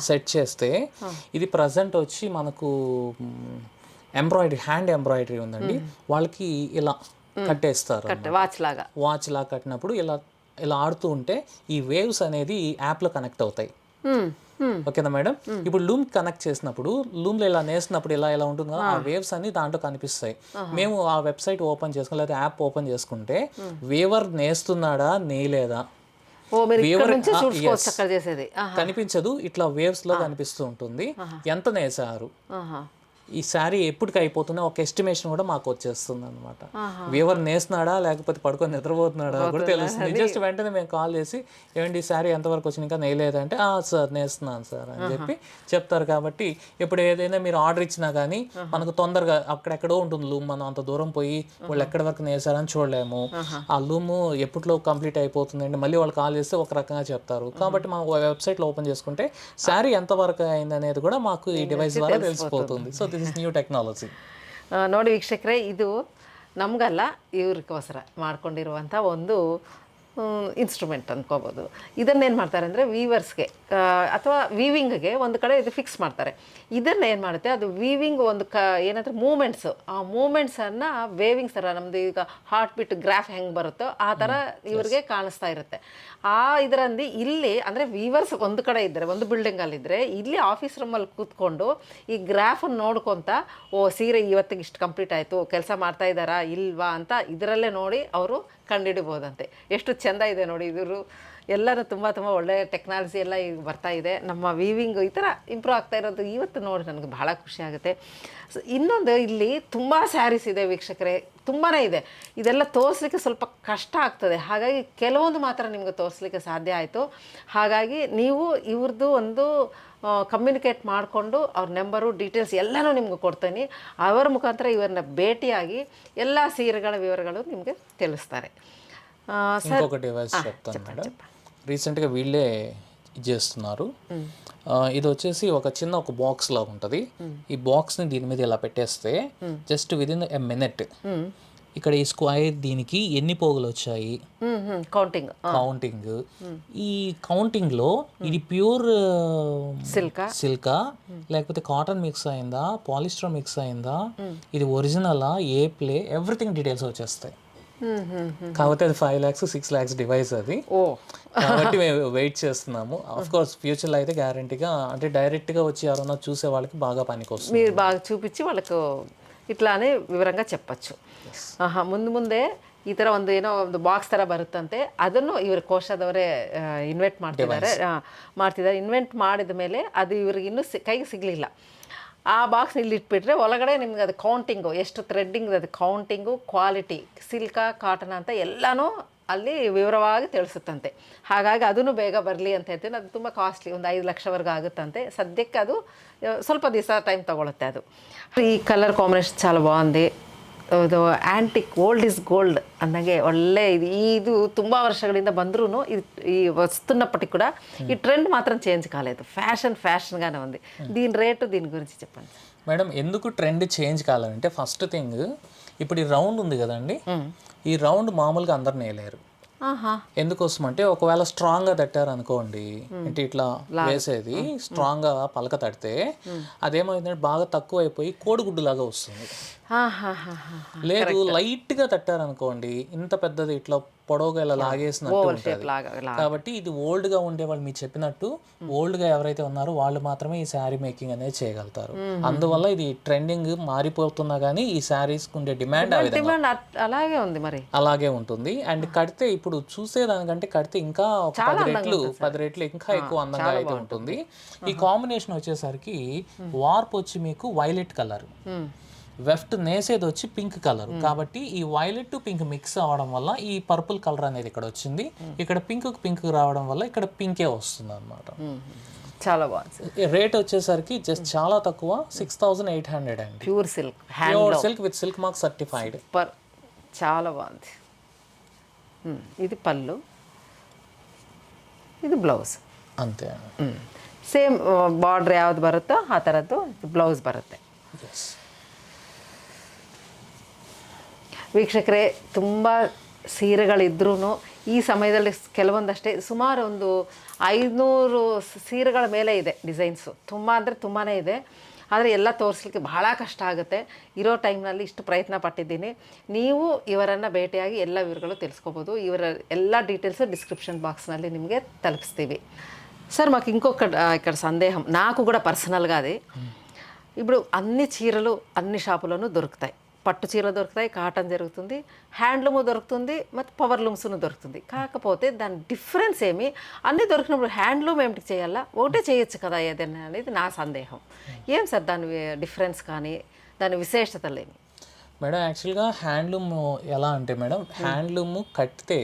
సెట్ చేస్తే ఇది ప్రజెంట్ వచ్చి మనకు హ్యాండ్ ఎంబ్రాయిడరీ ఉందండి, వాళ్ళకి ఇలా కట్టేస్తారు. వాచ్ లాగా కట్టినప్పుడు ఇలా ఆడుతూ ఉంటే ఈ వేవ్స్ అనేది ఈ యాప్లో కనెక్ట్ అవుతాయి. ఓకేనా మేడం? ఇప్పుడు లూమ్ కనెక్ట్ చేసినప్పుడు లూమ్లో ఇలా నేసినప్పుడు ఇలా ఉంటుంది కదా, ఆ వేవ్స్ అన్ని దాంట్లో కనిపిస్తాయి. మేము ఆ వెబ్సైట్ ఓపెన్ చేసుకుని లేదా యాప్ ఓపెన్ చేసుకుంటే వేవర్ నేస్తున్నాడా నేయలేదా కనిపించదు, ఇట్లా వేవ్స్ లో కనిపిస్తూ ఉంటుంది. ఎంత నేసారు, ఈ శారీ ఎప్పటికి అయిపోతుందో ఒక ఎస్టిమేషన్ కూడా మాకు వచ్చేస్తుంది అనమాట. వీవర్ నేస్తున్నాడా లేకపోతే పడుకొని నిద్రపోతున్నాడా కూడా తెలుస్తుంది. జస్ట్ వెంటనే మేము కాల్ చేసి ఏమండి ఈ శారీ ఎంతవరకు వచ్చింది ఇంకా నేయలేదంటే సార్ నేస్తున్నాను సార్ అని చెప్పి చెప్తారు. కాబట్టి ఇప్పుడు ఏదైనా మీరు ఆర్డర్ ఇచ్చినా కానీ మనకు తొందరగా అక్కడెక్కడో ఉంటుంది లూమ్, మనం అంత దూరం పోయి వాళ్ళు ఎక్కడి వరకు నేసారని చూడలేము. ఆ లూమ్ ఎప్పట్లో కంప్లీట్ అయిపోతుందండి, మళ్ళీ వాళ్ళు కాల్ చేస్తే ఒక రకంగా చెప్తారు. కాబట్టి మనం వెబ్సైట్లో ఓపెన్ చేసుకుంటే శారీ ఎంతవరకు అయింది అనేది కూడా మాకు ఈ డివైస్ ద్వారా తెలిసిపోతుంది. So new technology. ನೋಡಿ ವೀಕ್ಷಕರೇ, ಇದು ನಮಗಲ್ಲ ಇವ್ರಿಗೋಸ್ಕರ ಮಾಡ್ಕೊಂಡಿರುವಂಥ ಒಂದು ಇನ್ಸ್ಟ್ರೂಮೆಂಟ್ ಅಂದ್ಕೋಬೋದು. ಇದನ್ನು ಏನು ಮಾಡ್ತಾರೆ ಅಂದರೆ ವೀವರ್ಸ್ಗೆ ಅಥವಾ ವೀವಿಂಗ್ಗೆ ಒಂದು ಕಡೆ ಇದು ಫಿಕ್ಸ್ ಮಾಡ್ತಾರೆ. ಇದನ್ನು ಏನು ಮಾಡುತ್ತೆ, ಅದು ವೀವಿಂಗ್ ಒಂದು ಏನಂದರೆ ಮೂಮೆಂಟ್ಸು, ಆ ಮೂಮೆಂಟ್ಸನ್ನು ವೇವಿಂಗ್ಸ್ ಥರ ನಮ್ಮದು ಈಗ ಹಾರ್ಟ್ ಬೀಟ್ ಗ್ರಾಫ್ ಹೆಂಗೆ ಬರುತ್ತೋ ಆ ಥರ ಇವ್ರಿಗೆ ಕಾಣಿಸ್ತಾ ಇರುತ್ತೆ. ಆ ಇದರಲ್ಲಿ ಇಲ್ಲಿ ಅಂದರೆ ವೀವರ್ಸ್ ಒಂದು ಕಡೆ ಇದ್ದರೆ, ಒಂದು ಬಿಲ್ಡಿಂಗಲ್ಲಿದ್ದರೆ, ಇಲ್ಲಿ ಆಫೀಸ್ ರೂಮಲ್ಲಿ ಕೂತ್ಕೊಂಡು ಈ ಗ್ರಾಫನ್ನು ನೋಡ್ಕೊತ ಸೀರೆ ಇವತ್ತಿಗೆ ಇಷ್ಟು ಕಂಪ್ಲೀಟ್ ಆಯಿತು, ಕೆಲಸ ಮಾಡ್ತಾ ಇದ್ದಾರಾ ಇಲ್ವಾ ಅಂತ ಇದರಲ್ಲೇ ನೋಡಿ ಅವರು ಕಂಡುಹಿಡಿಬೋದಂತೆ. ಎಷ್ಟು ಚೆಂದ ಇದೆ ನೋಡಿ, ಇವರು ಎಲ್ಲರೂ ತುಂಬ ಒಳ್ಳೆಯ ಟೆಕ್ನಾಲಜಿ ಎಲ್ಲ ಈಗ ಬರ್ತಾ ಇದೆ. ನಮ್ಮ ವೀವಿಂಗ್ ಈ ಥರ ಇಂಪ್ರೂವ್ ಆಗ್ತಾ ಇರೋದು ಇವತ್ತು ನೋಡಿ ನನಗೆ ಭಾಳ ಖುಷಿ ಆಗುತ್ತೆ. ಇನ್ನೊಂದು ಇಲ್ಲಿ ತುಂಬ ಸ್ಯಾರೀಸ್ ಇದೆ ವೀಕ್ಷಕರೇ, ತುಂಬಾ ಇದೆ. ಇದೆಲ್ಲ ತೋರಿಸ್ಲಿಕ್ಕೆ ಸ್ವಲ್ಪ ಕಷ್ಟ ಆಗ್ತದೆ, ಹಾಗಾಗಿ ಕೆಲವೊಂದು ಮಾತ್ರ ನಿಮಗೆ ತೋರಿಸ್ಲಿಕ್ಕೆ ಸಾಧ್ಯ ಆಯಿತು. ಹಾಗಾಗಿ ನೀವು ಇವ್ರದ್ದು ಒಂದು ಕಮ್ಯುನಿಕೇಟ್ ಮಾಡಿಕೊಂಡು ಅವ್ರ ನಂಬರು ಡೀಟೇಲ್ಸ್ ಎಲ್ಲನೂ ನಿಮ್ಗೆ ಕೊಡ್ತೀನಿ. ಅವರ ಮುಖಾಂತರ ಇವರನ್ನ ಭೇಟಿಯಾಗಿ ಎಲ್ಲ సీరಗಳ వివరాలు ನಿಮಗೆ తెలుస్తారు. ఇంకొకటి డివైస్ చెప్తాను మేడం. రీసెంట్గా వీళ్ళే ఇది చేస్తున్నారు. ఇది వచ్చేసి ఒక బాక్స్ లాగా ఉంటుంది. ఈ బాక్స్ని దీని మీద ఇలా పెట్టేస్తే జస్ట్ విదిన్ ఎ మినిట్ ఇక్కడ ఈ స్క్వైర్ దీనికి ఎన్ని పోగులు వచ్చాయి కౌంటింగ్. ఈ కౌంటింగ్ లో ఇది ప్యూర్ సిల్కా లేకపోతే కాటన్ మిక్స్ అయిందా, పాలిస్టర్ మిక్స్ అయిందా, ఇది ఒరిజినలా, ఏ ప్లే, ఎవ్రీథింగ్ డీటెయిల్స్ వచ్చేస్తాయి. కాబట్టి అది 5 lakhs 6 lakhs డివైస్ అది. కాబట్టి మేము వెయిట్ చేస్తున్నాము. ఆఫ్ కోర్స్ ఫ్యూచర్లో అయితే గ్యారంటీగా, అంటే డైరెక్ట్గా వచ్చి ఎవరన్నా చూసే వాళ్ళకి బాగా పనికి వస్తుంది. మీరు బాగా చూపించి వాళ్ళకు ಇట్లాನೇ ವಿವರಂಗ చెప్పచ్చు. ಮುಂದೆ ಈ ಥರ ಒಂದು ಬಾಕ್ಸ್ ಥರ ಬರುತ್ತಂತೆ, ಅದನ್ನು ಇವರು ಕೋಶದವರೇ ಇನ್ವೆಂಟ್ ಮಾಡ್ತಿದ್ದಾರೆ. ಇನ್ವೆಂಟ್ ಮಾಡಿದ ಮೇಲೆ ಅದು ಇವ್ರಿಗೆ ಇನ್ನೂ ಕೈಗೆ ಸಿಗಲಿಲ್ಲ. ಆ ಬಾಕ್ಸ್ ಇಲ್ಲಿ ಇಟ್ಬಿಟ್ರೆ ಒಳಗಡೆ ನಿಮ್ಗೆ ಅದು ಕೌಂಟಿಂಗು, ಎಷ್ಟು ಥ್ರೆಡ್ಡಿಂಗ್ ಅದು ಕೌಂಟಿಂಗು, ಕ್ವಾಲಿಟಿ, ಸಿಲ್ಕಾ ಕಾಟನ್ ಅಂತ ಎಲ್ಲನೂ ಅಲ್ಲಿ ವಿವರವಾಗಿ ತಿಳಿಸುತ್ತಂತೆ. ಹಾಗಾಗಿ ಅದನ್ನು ಬೇಗ ಬರಲಿ ಅಂತ ಹೇಳ್ತೀನಿ. ಅದು ತುಂಬ ಕಾಸ್ಟ್ಲಿ, ಒಂದು 5 ಲಕ್ಷವರೆಗೂ ಆಗುತ್ತಂತೆ. ಸದ್ಯಕ್ಕೆ ಅದು ಸ್ವಲ್ಪ ದಿವಸ ಟೈಮ್ ತೊಗೊಳುತ್ತೆ. ಅದು ಈ ಕಲರ್ ಕಾಂಬಿನೇಷನ್ చాలా బాగుంది. ಇದು ಆ್ಯಂಟಿಕ್, ಓಲ್ಡ್ ಇಸ್ ಗೋಲ್ಡ್ ಅನ್ನಂಗೆ ಒಳ್ಳೆ ಇದು ತುಂಬ ವರ್ಷಗಳಿಂದ ಬಂದ್ರೂ ఈ వస్తున్నప్పటికీ కూడా ఈ ట్రెండ్ మాత్రం చేంజ్ కాలేదు. ఫ్యాషన్గానే ఉంది. దీని రేటు దీని గురించి చెప్పండి మేడం. ఎందుకు ట్రెండ్ చేంజ్ కావాలంటే ఫస్ట్ థింగ్ ఇప్పుడు ఈ రౌండ్ ఉంది కదండి, ఈ రౌండ్ మామూలుగా అందరు నేయలేరు. ఎందుకోసం అంటే ఒకవేళ స్ట్రాంగ్గా తట్టారు అనుకోండి, అంటే ఇట్లా వేసేది స్ట్రాంగ్గా పలక తడితే అదేమైందంటే బాగా తక్కువ అయిపోయి కోడిగుడ్డు లాగా వస్తుంది. లేదు లైట్గా తట్టారు అనుకోండి, ఇంత పెద్దది ఇట్లా పొడవుగా ఇలా లాగేసినట్టు ఉంటుంది. కాబట్టి ఇది ఓల్డ్గా ఉండే వాళ్ళు, మీరు చెప్పినట్టు ఓల్డ్గా ఎవరైతే ఉన్నారో వాళ్ళు మాత్రమే ఈ శారీ మేకింగ్ అనేది చేయగలుగుతారు. అందువల్ల ఇది ట్రెండింగ్ మారిపోతున్నా కానీ ఈ శారీస్ ఉండే డిమాండ్ అలాగే ఉంది, మరి అలాగే ఉంటుంది. అండ్ కడితే ఇప్పుడు చూసేదానికంటే కడితే ఇంకా 10 రెట్లు ఇంకా ఎక్కువ అందంగా అయితే ఉంటుంది. ఈ కాంబినేషన్ వచ్చేసరికి వార్ప్ వచ్చి మీకు వైలెట్ కలర్, వెఫ్ట్ నేసేది వచ్చి పింక్ కలర్. కాబట్టి ఈ వైలెట్ పింక్ మిక్స్ అవడం వల్ల ఈ పర్పుల్ కలర్ అనేది ఇక్కడ వచ్చింది. ఇక్కడ పింక్ రావడం వల్ల ఇక్కడ పింకే వస్తుంది అనమాట. చాలా బాగుంది. రేట్ వచ్చేసరికి జస్ట్ చాలా తక్కువ, 6800 అండి. Pure silk with silk mark certified. చాలా బాగుంది. ఇది పళ్ళు, ఇది ಬ್ಲೌಸ್ ಅಂತೆ. ಸೇಮ್ ಬಾರ್ಡ್ರ್ ಯಾವ್ದು ಬರುತ್ತೋ ಆ ಥರದ್ದು ಬ್ಲೌಸ್ ಬರುತ್ತೆ. ವೀಕ್ಷಕರೇ, ತುಂಬ ಸೀರೆಗಳಿದ್ರೂ ಈ ಸಮಯದಲ್ಲಿ ಕೆಲವೊಂದಷ್ಟೇ, ಸುಮಾರು ಒಂದು 500 ಸೀರೆಗಳ ಮೇಲೆ ಇದೆ ಡಿಸೈನ್ಸು. ತುಂಬ ಅಂದರೆ ತುಂಬಾ ಇದೆ. ಆದರೆ ಎಲ್ಲ ತೋರಿಸ್ಲಿಕ್ಕೆ ಬಹಳ ಕಷ್ಟ ಆಗುತ್ತೆ. ಇರೋ ಟೈಮ್ನಲ್ಲಿ ಇಷ್ಟು ಪ್ರಯತ್ನ ಪಟ್ಟಿದ್ದೀನಿ. ನೀವು ಇವರನ್ನು ಭೇಟಿಯಾಗಿ ಎಲ್ಲ ವಿವರಗಳು తెలుసుకోಬೋದು. ಇವರ ಎಲ್ಲ డీటెయిల్స్ డిస్క్రిప్షన్ బాక్స్ನಲ್ಲಿ నిಮಗೆ తలపిస్తీవి. సార్, మాకు ఇక్కడ సందేహం, నాకు కూడా పర్సనల్గా అది, ఇప్పుడు అన్ని చీరలు అన్ని షాపులోనూ దొరుకుతాయి. పట్టు చీరలు దొరుకుతాయి, కాటన్ దొరుకుతుంది, హ్యాండ్లూమ్ దొరుకుతుంది, ಮತ್ತು పవర్లూమ్స్ను దొరుకుతుంది. కాకపోతే దాని డిఫరెన్స్ ఏమి? అన్నీ దొరికినప్పుడు హ్యాండ్లూమ్ ఏమిటి చేయాలా? ఒకటే చేయొచ్చు కదా ఏదైనా అనేది నా సందేహం. ఏం సార్ దాని డిఫరెన్స్ కానీ దాని విశేషతలు ఏమి? మేడం, యాక్చువల్గా హ్యాండ్లూమ్ ఎలా అంటే మేడం, హ్యాండ్లూమ్ కట్టితే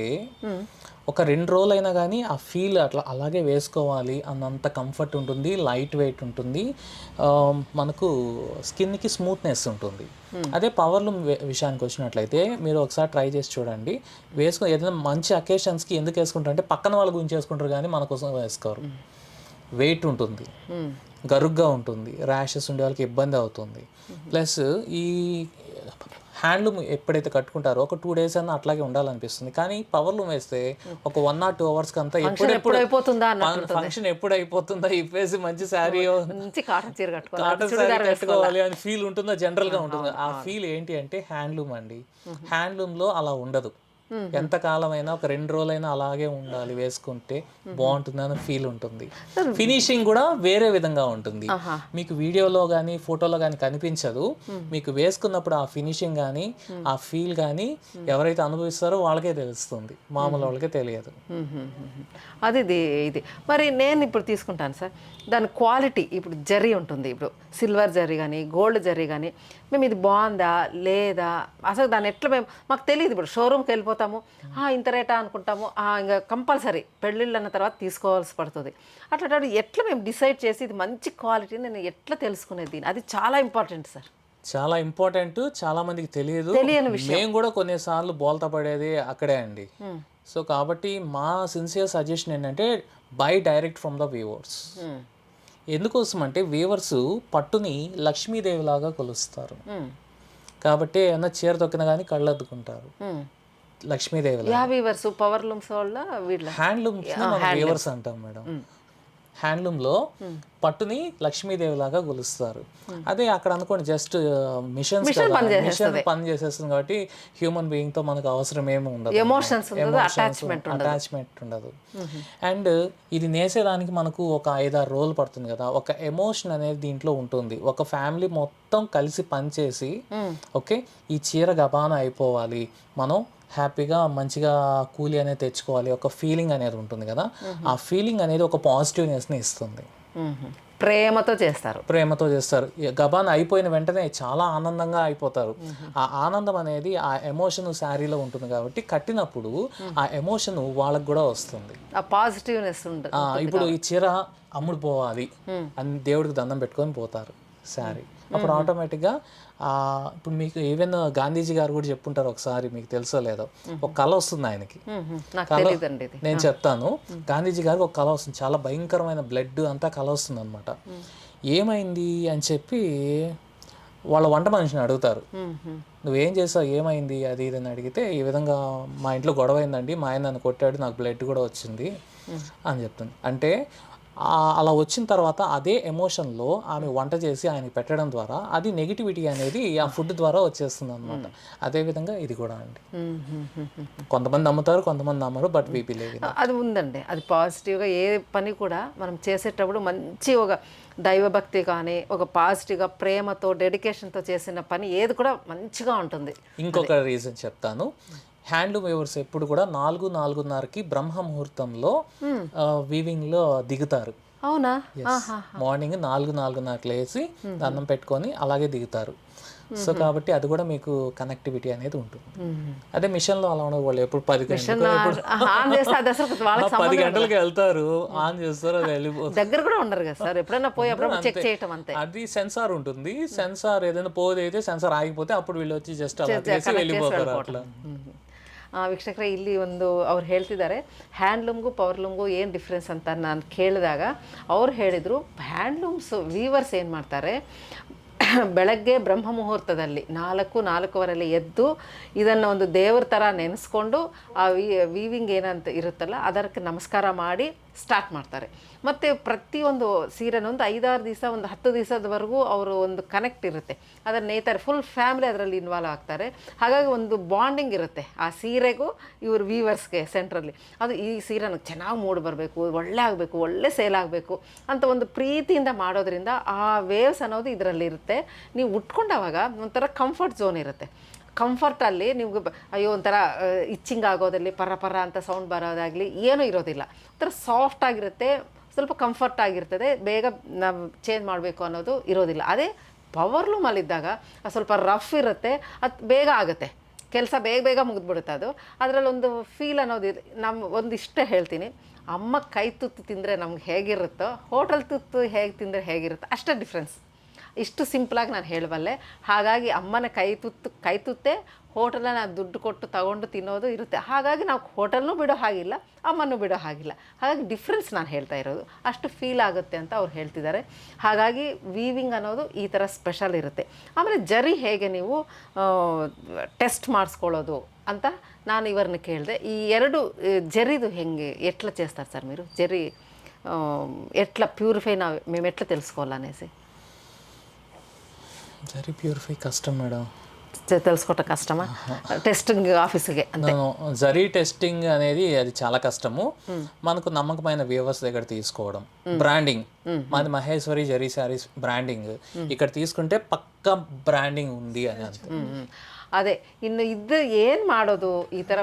ఒక 2 రోజులైనా కానీ ఆ ఫీల్ అట్లా అలాగే వేసుకోవాలి అన్నంత కంఫర్ట్ ఉంటుంది, లైట్ వెయిట్ ఉంటుంది, మనకు స్కిన్కి స్మూత్నెస్ ఉంటుంది. అదే పవర్లూమ్ విషయానికి వచ్చినట్లయితే మీరు ఒకసారి ట్రై చేసి చూడండి. ఏదైనా మంచి అకేషన్స్కి ఎందుకు వేసుకుంటారు అంటే పక్కన వాళ్ళ గురించి వేసుకుంటారు కానీ మన కోసం వేసుకోరు. వెయిట్ ఉంటుంది, గరుగ్గా ఉంటుంది, ర్యాషెస్ ఉండే వాళ్ళకి ఇబ్బంది అవుతుంది. ప్లస్ ఈ హ్యాండ్లూమ్ ఎప్పుడైతే కట్టుకుంటారో ఒక 2 days అన్నా అట్లాగే ఉండాలనిపిస్తుంది. కానీ పవర్లూమ్ వేస్తే ఒక 1 or 2 hours అంతా ఎప్పుడు అయిపోతుందా ఫంక్షన్ ఎప్పుడు అయిపోతుందా ఇప్పేసి మంచి శారీ మంచి కాటన్ చీర కాటన్ శారీ కట్టుకోవాలి అని ఫీల్ ఉంటుందా, జనరల్ గా ఉంటుంది. ఆ ఫీల్ ఏంటి అంటే హ్యాండ్లూమ్ అండి. హ్యాండ్లూమ్ లో అలా ఉండదు. ఎంత కాలమైనా ఒక 2 రోజులైనా అలాగే ఉండాలి, వేసుకుంటే బాగుంటుంది అనే ఫీల్ ఉంటుంది. ఫినిషింగ్ కూడా వేరే విధంగా ఉంటుంది. మీకు వీడియోలో కానీ ఫోటోలో కానీ కనిపించదు. మీకు వేసుకున్నప్పుడు ఆ ఫినిషింగ్ కానీ ఆ ఫీల్ కానీ ఎవరైతే అనుభవిస్తారో వాళ్ళకే తెలుస్తుంది, మామూలు వాళ్ళకే తెలియదు. అది ఇది మరి నేను ఇప్పుడు తీసుకుంటాను సార్, దాని క్వాలిటీ ఇప్పుడు జరీ ఉంటుంది, ఇప్పుడు సిల్వర్ జరీ కానీ గోల్డ్ జరీ కానీ మేము ఇది బాగుందా లేదా అసలు దాన్ని ఎట్లా మాకు తెలియదు. ఇప్పుడు షోరూమ్కి వెళ్ళిపోతాము, ఇంత రేటా అనుకుంటాము, ఇంకా కంపల్సరీ పెళ్ళిళ్ళు అన్న తర్వాత తీసుకోవాల్సి పడుతుంది. అట్లాంటి ఎట్లా మేము డిసైడ్ చేసి ఇది మంచి క్వాలిటీ నేను ఎట్లా తెలుసుకునేది, అది చాలా ఇంపార్టెంట్ సార్. చాలా ఇంపార్టెంట్, చాలా మందికి తెలియదు. మేము కూడా కొన్నిసార్లు బోల్తా పడేది అక్కడే అండి. సో కాబట్టి మా సిన్సియర్ సజెషన్ ఏంటంటే buy direct from the weavers. ఎందుకోసం అంటే వీవర్స్ పట్టుని లక్ష్మీదేవి లాగా కొలుస్తారు కాబట్టి ఏమన్నా చీర తొక్కిన కానీ కళ్ళు అద్దుకుంటారు లక్ష్మీదేవి. వీవర్స్ పవర్ లూమ్స్ వాళ్ళ హ్యాండ్లూమ్స్ వీవర్స్ అంటాం మేడం. హ్యాండ్లూమ్లో పట్టుని లక్ష్మీదేవి లాగా కొలుస్తారు. అదే అక్కడ అనుకోండి జస్ట్ మిషన్ పని చేసేస్తుంది కాబట్టి హ్యూమన్ బీయింగ్తో మనకు అవసరం ఏమి ఉండదు, అటాచ్మెంట్ ఉండదు. అండ్ ఇది నేసేదానికి మనకు ఒక 5-6 రోజులు పడుతుంది కదా. ఒక ఎమోషన్ అనేది దీంట్లో ఉంటుంది. ఒక ఫ్యామిలీ మొత్తం కలిసి పనిచేసి ఓకే ఈ చీర గబాన అయిపోవాలి, మనం హ్యాపీగా మంచిగా కూలీ అనేది తెచ్చుకోవాలి, ఒక ఫీలింగ్ అనేది ఉంటుంది కదా. ఆ ఫీలింగ్ అనేది ఒక పాజిటివ్నెస్ని ఇస్తుంది. ప్రేమతో చేస్తారు. గబాన్ అయిపోయిన వెంటనే చాలా ఆనందంగా అయిపోతారు. ఆ ఆనందం అనేది ఆ ఎమోషన్ శారీలో ఉంటుంది కాబట్టి కట్టినప్పుడు ఆ ఎమోషన్ వాళ్ళకి కూడా వస్తుంది, ఆ పాజిటివ్నెస్ ఉంటుంది. ఇప్పుడు ఈ చీర అమ్ముడు పోవాలి అని దేవుడికి దండం పెట్టుకొని పోతారు శారీ. అప్పుడు ఆటోమేటిక్గా ఇప్పుడు మీకు ఈవెన్ గాంధీజీ గారు కూడా చెప్పుంటారు ఒకసారి, మీకు తెలుసో లేదో, ఒక కళ వస్తుంది ఆయనకి. నేను చెప్తాను, గాంధీజీ గారికి ఒక కళ వస్తుంది, చాలా భయంకరమైన బ్లడ్ అంతా కళ వస్తుంది అనమాట. ఏమైంది అని చెప్పి వాళ్ళ వంట మనిషిని అడుగుతారు, నువ్వేం చేసావు, ఏమైంది అది ఇది అని అడిగితే, ఈ విధంగా మా ఇంట్లో గొడవ అయిందండి, మా ఆయన నన్ను కొట్టాడు, నాకు బ్లడ్ కూడా వచ్చింది అని చెప్తుంది. అంటే అలా వచ్చిన తర్వాత అదే ఎమోషన్లో ఆమె వంట చేసి ఆయనకి పెట్టడం ద్వారా అది నెగిటివిటీ అనేది ఆ ఫుడ్ ద్వారా వచ్చేస్తుంది అనమాట. అదేవిధంగా ఇది కూడా అండి. కొంతమంది నమ్ముతారు, కొంతమంది నమ్మరు, బట్ వీ బిలీవ్ ఇన్ అది ఉందండి. అది పాజిటివ్గా ఏ పని కూడా మనం చేసేటప్పుడు మంచి ఒక దైవభక్తి కానీ ఒక పాజిటివ్గా ప్రేమతో డెడికేషన్తో చేసిన పని ఏది కూడా మంచిగా ఉంటుంది. ఇంకొక రీజన్ చెప్తాను, హ్యాండ్లూమ్ వీవర్స్ ఎప్పుడు కూడా 4-4:30కి బ్రహ్మ ముహూర్తంలో వీవింగ్లో దిగుతారు. అవునా? మార్నింగ్ 4-4:30కి లేచి దండం పెట్టుకొని అలాగే దిగుతారు. సో కాబట్టి అది కూడా మీకు కనెక్టివిటీ అనేది ఉంటుంది. అదే మిషన్లో అలా ఉండదు, వాళ్ళు ఎప్పుడు 10 గంటలకి వెళ్తారు, ఆన్ చేస్తారు, అది వెళ్ళిపోతారు. దగ్గర కూడా ఉండరు కదా సార్, ఎప్పుడైనా పోయి చెక్ చేయటం అంతే. అది సెన్సార్ ఉంటుంది, సెన్సార్ ఏదైనా పోదైతే సెన్సార్ ఆగిపోతే అప్పుడు వీళ్ళు వచ్చి జస్ట్ అలా చేసి వెళ్ళిపోతారు. ಅట్లా ವೀಕ್ಷಕರೇ, ಇಲ್ಲಿ ಒಂದು ಅವ್ರು ಹೇಳ್ತಿದ್ದಾರೆ ಹ್ಯಾಂಡ್ಲೂಮ್ಗೂ ಪವರ್ಲೂಮ್ಗೂ ಏನು ಡಿಫ್ರೆನ್ಸ್ ಅಂತ ನಾನು ಕೇಳಿದಾಗ ಅವ್ರು ಹೇಳಿದರು, ಹ್ಯಾಂಡ್ಲೂಮ್ಸ್ ವೀವರ್ಸ್ ಏನು ಮಾಡ್ತಾರೆ, ಬೆಳಗ್ಗೆ ಬ್ರಹ್ಮ ಮುಹೂರ್ತದಲ್ಲಿ 4-4:15 ಎದ್ದು ಇದನ್ನು ಒಂದು ದೇವ್ರ ಥರ ನೆನೆಸ್ಕೊಂಡು ಆ ವೀವಿಂಗ್ ಏನಂತ ಇರುತ್ತಲ್ಲ ಅದಕ್ಕೆ ನಮಸ್ಕಾರ ಮಾಡಿ ಸ್ಟಾರ್ಟ್ ಮಾಡ್ತಾರೆ. ಮತ್ತು ಪ್ರತಿಯೊಂದು ಸೀರೆನೂ ಒಂದು 5-6 ದಿವಸ, ಒಂದು 10 ದಿವಸದವರೆಗೂ ಅವರು ಒಂದು ಕನೆಕ್ಟ್ ಇರುತ್ತೆ, ಅದನ್ನು ನೇಯ್ತಾರೆ. ಫುಲ್ ಫ್ಯಾಮಿಲಿ ಅದರಲ್ಲಿ ಇನ್ವಾಲ್ವ್ ಆಗ್ತಾರೆ. ಹಾಗಾಗಿ ಒಂದು ಬಾಂಡಿಂಗ್ ಇರುತ್ತೆ ಆ ಸೀರೆಗೂ ಇವರು ವೀವರ್ಸ್ಗೆ ಸೆಂಟ್ರಲ್ಲಿ. ಅದು ಈ ಸೀರೆ ನನಗೆ ಚೆನ್ನಾಗಿ ಮೂಡಿ ಬರಬೇಕು, ಒಳ್ಳೆ ಆಗಬೇಕು, ಒಳ್ಳೆ ಸೇಲ್ ಆಗಬೇಕು ಅಂತ ಒಂದು ಪ್ರೀತಿಯಿಂದ ಮಾಡೋದ್ರಿಂದ ಆ ವೇವ್ಸ್ ಅನ್ನೋದು ಇದರಲ್ಲಿರುತ್ತೆ. ನೀವು ಉಟ್ಕೊಂಡಾಗ ಒಂಥರ ಕಂಫರ್ಟ್ ಝೋನ್ ಇರುತ್ತೆ. ಕಂಫರ್ಟಲ್ಲಿ ನೀವು ಅಯ್ಯೋ ಒಂಥರ ಇಚ್ಚಿಂಗ್ ಆಗೋದಲ್ಲಿ ಪರ ಅಂತ ಸೌಂಡ್ ಬರೋದಾಗಲಿ ಏನೂ ಇರೋದಿಲ್ಲ. ಒಂಥರ ಸಾಫ್ಟ್ ಆಗಿರುತ್ತೆ, ಸ್ವಲ್ಪ ಕಂಫರ್ಟ್ ಆಗಿರ್ತದೆ, ಬೇಗ ನಾವು ಚೇಂಜ್ ಮಾಡಬೇಕು ಅನ್ನೋದು ಇರೋದಿಲ್ಲ. ಅದೇ ಪವರ್ಲೂಮಲ್ಲಿದ್ದಾಗ ಸ್ವಲ್ಪ ರಫ್ ಇರುತ್ತೆ, ಅದು ಬೇಗ ಆಗುತ್ತೆ ಕೆಲಸ, ಬೇಗ ಮುಗಿದ್ಬಿಡುತ್ತೆ ಅದು. ಅದರಲ್ಲೊಂದು ಫೀಲ್ ಅನ್ನೋದು ನಮ್ಮ ಒಂದಿಷ್ಟೇ ಹೇಳ್ತೀನಿ, ಅಮ್ಮ ಕೈ ತುತ್ತು ತಿಂದರೆ ನಮ್ಗೆ ಹೇಗಿರುತ್ತೋ ಹೋಟೆಲ್ ತುತ್ತು ಹೇಗೆ ತಿಂದರೆ ಹೇಗಿರುತ್ತೋ ಅಷ್ಟೇ ಡಿಫ್ರೆನ್ಸ್. ಇಷ್ಟು ಸಿಂಪಲಾಗಿ ನಾನು ಹೇಳಬಲ್ಲೆ. ಹಾಗಾಗಿ ಅಮ್ಮನ ಕೈ ತುತ್ತೇ ಹೋಟೆಲ್ನ ನಾನು ದುಡ್ಡು ಕೊಟ್ಟು ತಗೊಂಡು ತಿನ್ನೋದು ಇರುತ್ತೆ. ಹಾಗಾಗಿ ನಾವು ಹೋಟೆಲ್ನೂ ಬಿಡೋ ಹಾಗಿಲ್ಲ, ಅಮ್ಮನೂ ಬಿಡೋ ಹಾಗಿಲ್ಲ. ಹಾಗಾಗಿ ಡಿಫ್ರೆನ್ಸ್ ನಾನು ಹೇಳ್ತಾ ಇರೋದು, ಅಷ್ಟು ಫೀಲ್ ಆಗುತ್ತೆ ಅಂತ ಅವ್ರು ಹೇಳ್ತಿದ್ದಾರೆ. ಹಾಗಾಗಿ ವೀವಿಂಗ್ ಅನ್ನೋದು ಈ ಥರ ಸ್ಪೆಷಲ್ ಇರುತ್ತೆ. ಆಮೇಲೆ ಜರಿ ಹೇಗೆ ನೀವು ಟೆಸ್ಟ್ ಮಾಡಿಸ್ಕೊಳ್ಳೋದು ಅಂತ ನಾನು ಇವ್ರನ್ನ ಕೇಳಿದೆ. ఈ 2 జరీదు ಹೆಂಗೆ ఎట్లా చేస్తారు సార్ మీరు? జరీ ఎట్లా ప్యూరిఫై మేము ఎట్లా తెలుసుకోవాలనేసి. జరీ ప్యూరిఫై కష్టం మేడం, తెలుసుకోవటం కష్టమా? టెస్టింగ్ ఆఫీస్కి అంతే. జరీ టెస్టింగ్ అనేది అది చాలా కష్టము. మనకు నమ్మకమైన వ్యూవర్స్ దగ్గర తీసుకోవడం, బ్రాండింగ్ మాది మహేశ్వరి జరీ శారీస్ బ్రాండింగ్ ఇక్కడ తీసుకుంటే పక్కా బ్రాండింగ్ ఉంది అని అంతే. ಅದೇ ಇನ್ನು ಇದು ಏನು ಮಾಡೋದು ಈ ಥರ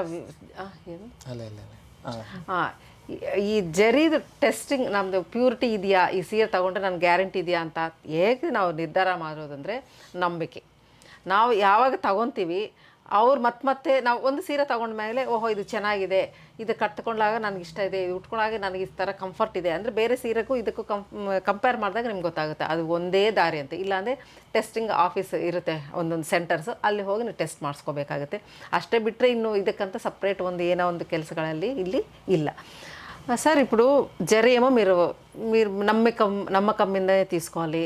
ಈ ಜರಿದು ಟೆಸ್ಟಿಂಗ್ ನಮ್ಮದು ಪ್ಯೂರಿಟಿ ಇದೆಯಾ, ಈ ಸೀರೆ ತೊಗೊಂಡ್ರೆ ನನಗೆ ಗ್ಯಾರಂಟಿ ಇದೆಯಾ ಅಂತ ಹೇಗೆ ನಾವು ನಿರ್ಧಾರ ಮಾಡೋದಂದರೆ ನಂಬಿಕೆ. ನಾವು ಯಾವಾಗ ತಗೊತೀವಿ ಅವ್ರು ಮತ್ತೆ ನಾವು ಒಂದು ಸೀರೆ ತೊಗೊಂಡ ಮೇಲೆ ಓಹೋ ಇದು ಚೆನ್ನಾಗಿದೆ, ಇದು ಕಟ್ಕೊಂಡಾಗ ನನಗೆ ಇಷ್ಟ ಇದೆ, ಇದು ಉಟ್ಕೊಂಡಾಗ ನನಗೆ ಈ ಥರ ಕಂಫರ್ಟ್ ಇದೆ ಅಂದರೆ ಬೇರೆ ಸೀರೆಗೂ ಇದಕ್ಕೂ ಕಂಪೇರ್ ಮಾಡಿದಾಗ ನಿಮ್ಗೆ ಗೊತ್ತಾಗುತ್ತೆ ಅದು ಒಂದೇ ದಾರಿ ಅಂತ. ಇಲ್ಲಾಂದರೆ ಟೆಸ್ಟಿಂಗ್ ಆಫೀಸ್ ಇರುತ್ತೆ ಒಂದೊಂದು ಸೆಂಟರ್ಸು, ಅಲ್ಲಿ ಹೋಗಿ ನೀವು ಟೆಸ್ಟ್ ಮಾಡಿಸ್ಕೋಬೇಕಾಗುತ್ತೆ. అಷ್ಟೇ బిట్రే ఇನ್ನು ಇದಕ್ಕಂತ సపరేట్ ಏನೋ ಒಂದು ಕೆಲಸಗಳಲ್ಲಿ ಇಲ್ಲಿ ಇಲ್ಲ. సార్ ఇప్పుడు జరీ ఏమో మీరు నమ్మకంగానే తీసుకోవాలి,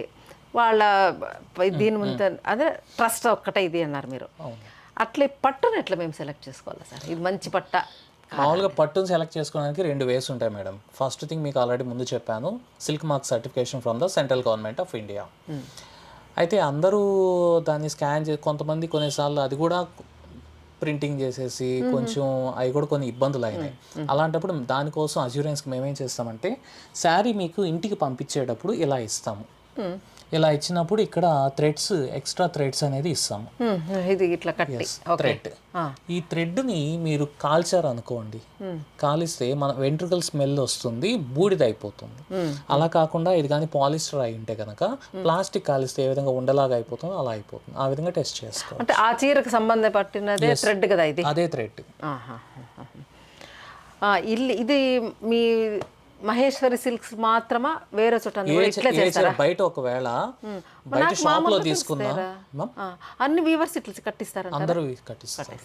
వాళ్ళ దీని ముందు అదే ట్రస్ట్ ఒక్కటే ఇది అన్నారు మీరు. అట్లే పట్టును ఎట్లా మేము సెలెక్ట్ చేసుకోవాలి సార్? ఇది మంచి పట్ట. మామూలుగా పట్టును సెలెక్ట్ చేసుకోవడానికి 2 వేస్ ఉంటాయి మేడం. ఫస్ట్ థింగ్ మీకు ఆల్రెడీ ముందు చెప్పాను, silk mark certification from the central government of India. అయితే అందరూ దాన్ని స్కాన్ కొంతమంది కొన్నిసార్లు అది కూడా ప్రింటింగ్ చేసేసి కొంచెం అవి కూడా కొన్ని ఇబ్బందులు అయినాయి. అలాంటప్పుడు దానికోసం అష్యూరెన్స్కి మేమేం చేస్తామంటే శారీ మీకు ఇంటికి పంపించేటప్పుడు ఇలా ఇస్తాము. ఇలా ఇచ్చినప్పుడు ఇక్కడ థ్రెడ్స్, ఎక్స్ట్రా థ్రెడ్స్ అనేది ఇస్తాము. ఇది ఇట్లా కట్టి థ్రెడ్, ఈ థ్రెడ్ని మీరు కాల్చారు అనుకోండి, కాలిస్తే మన వెంట్రుకల్ స్మెల్ వస్తుంది, బూడిద అయిపోతుంది. అలా కాకుండా ఇది కానీ పాలిస్టర్ అయి ఉంటే కనుక ప్లాస్టిక్ కాలిస్తే ఏ విధంగా ఉండలాగా అయిపోతుందో అలా అయిపోతుంది. ఆ విధంగా టెస్ట్ చేసుకోవాలి. అంటే ఆ చీరకు సంబంధపట్టినదే థ్రెడ్ కదా ఇది? అదే థ్రెడ్. ఇది మీ మహేశ్వరి సిల్క్స్ మాత్రమమా వేరే చోట ఇట్లా చేస్తారా? బయట ఒకవేళ బయట షాప్ లో తీసుకున్నా అన్ని వీవర్స్ ఇట్లా కట్టిస్తారా? అందరూ కట్టిస్తారు.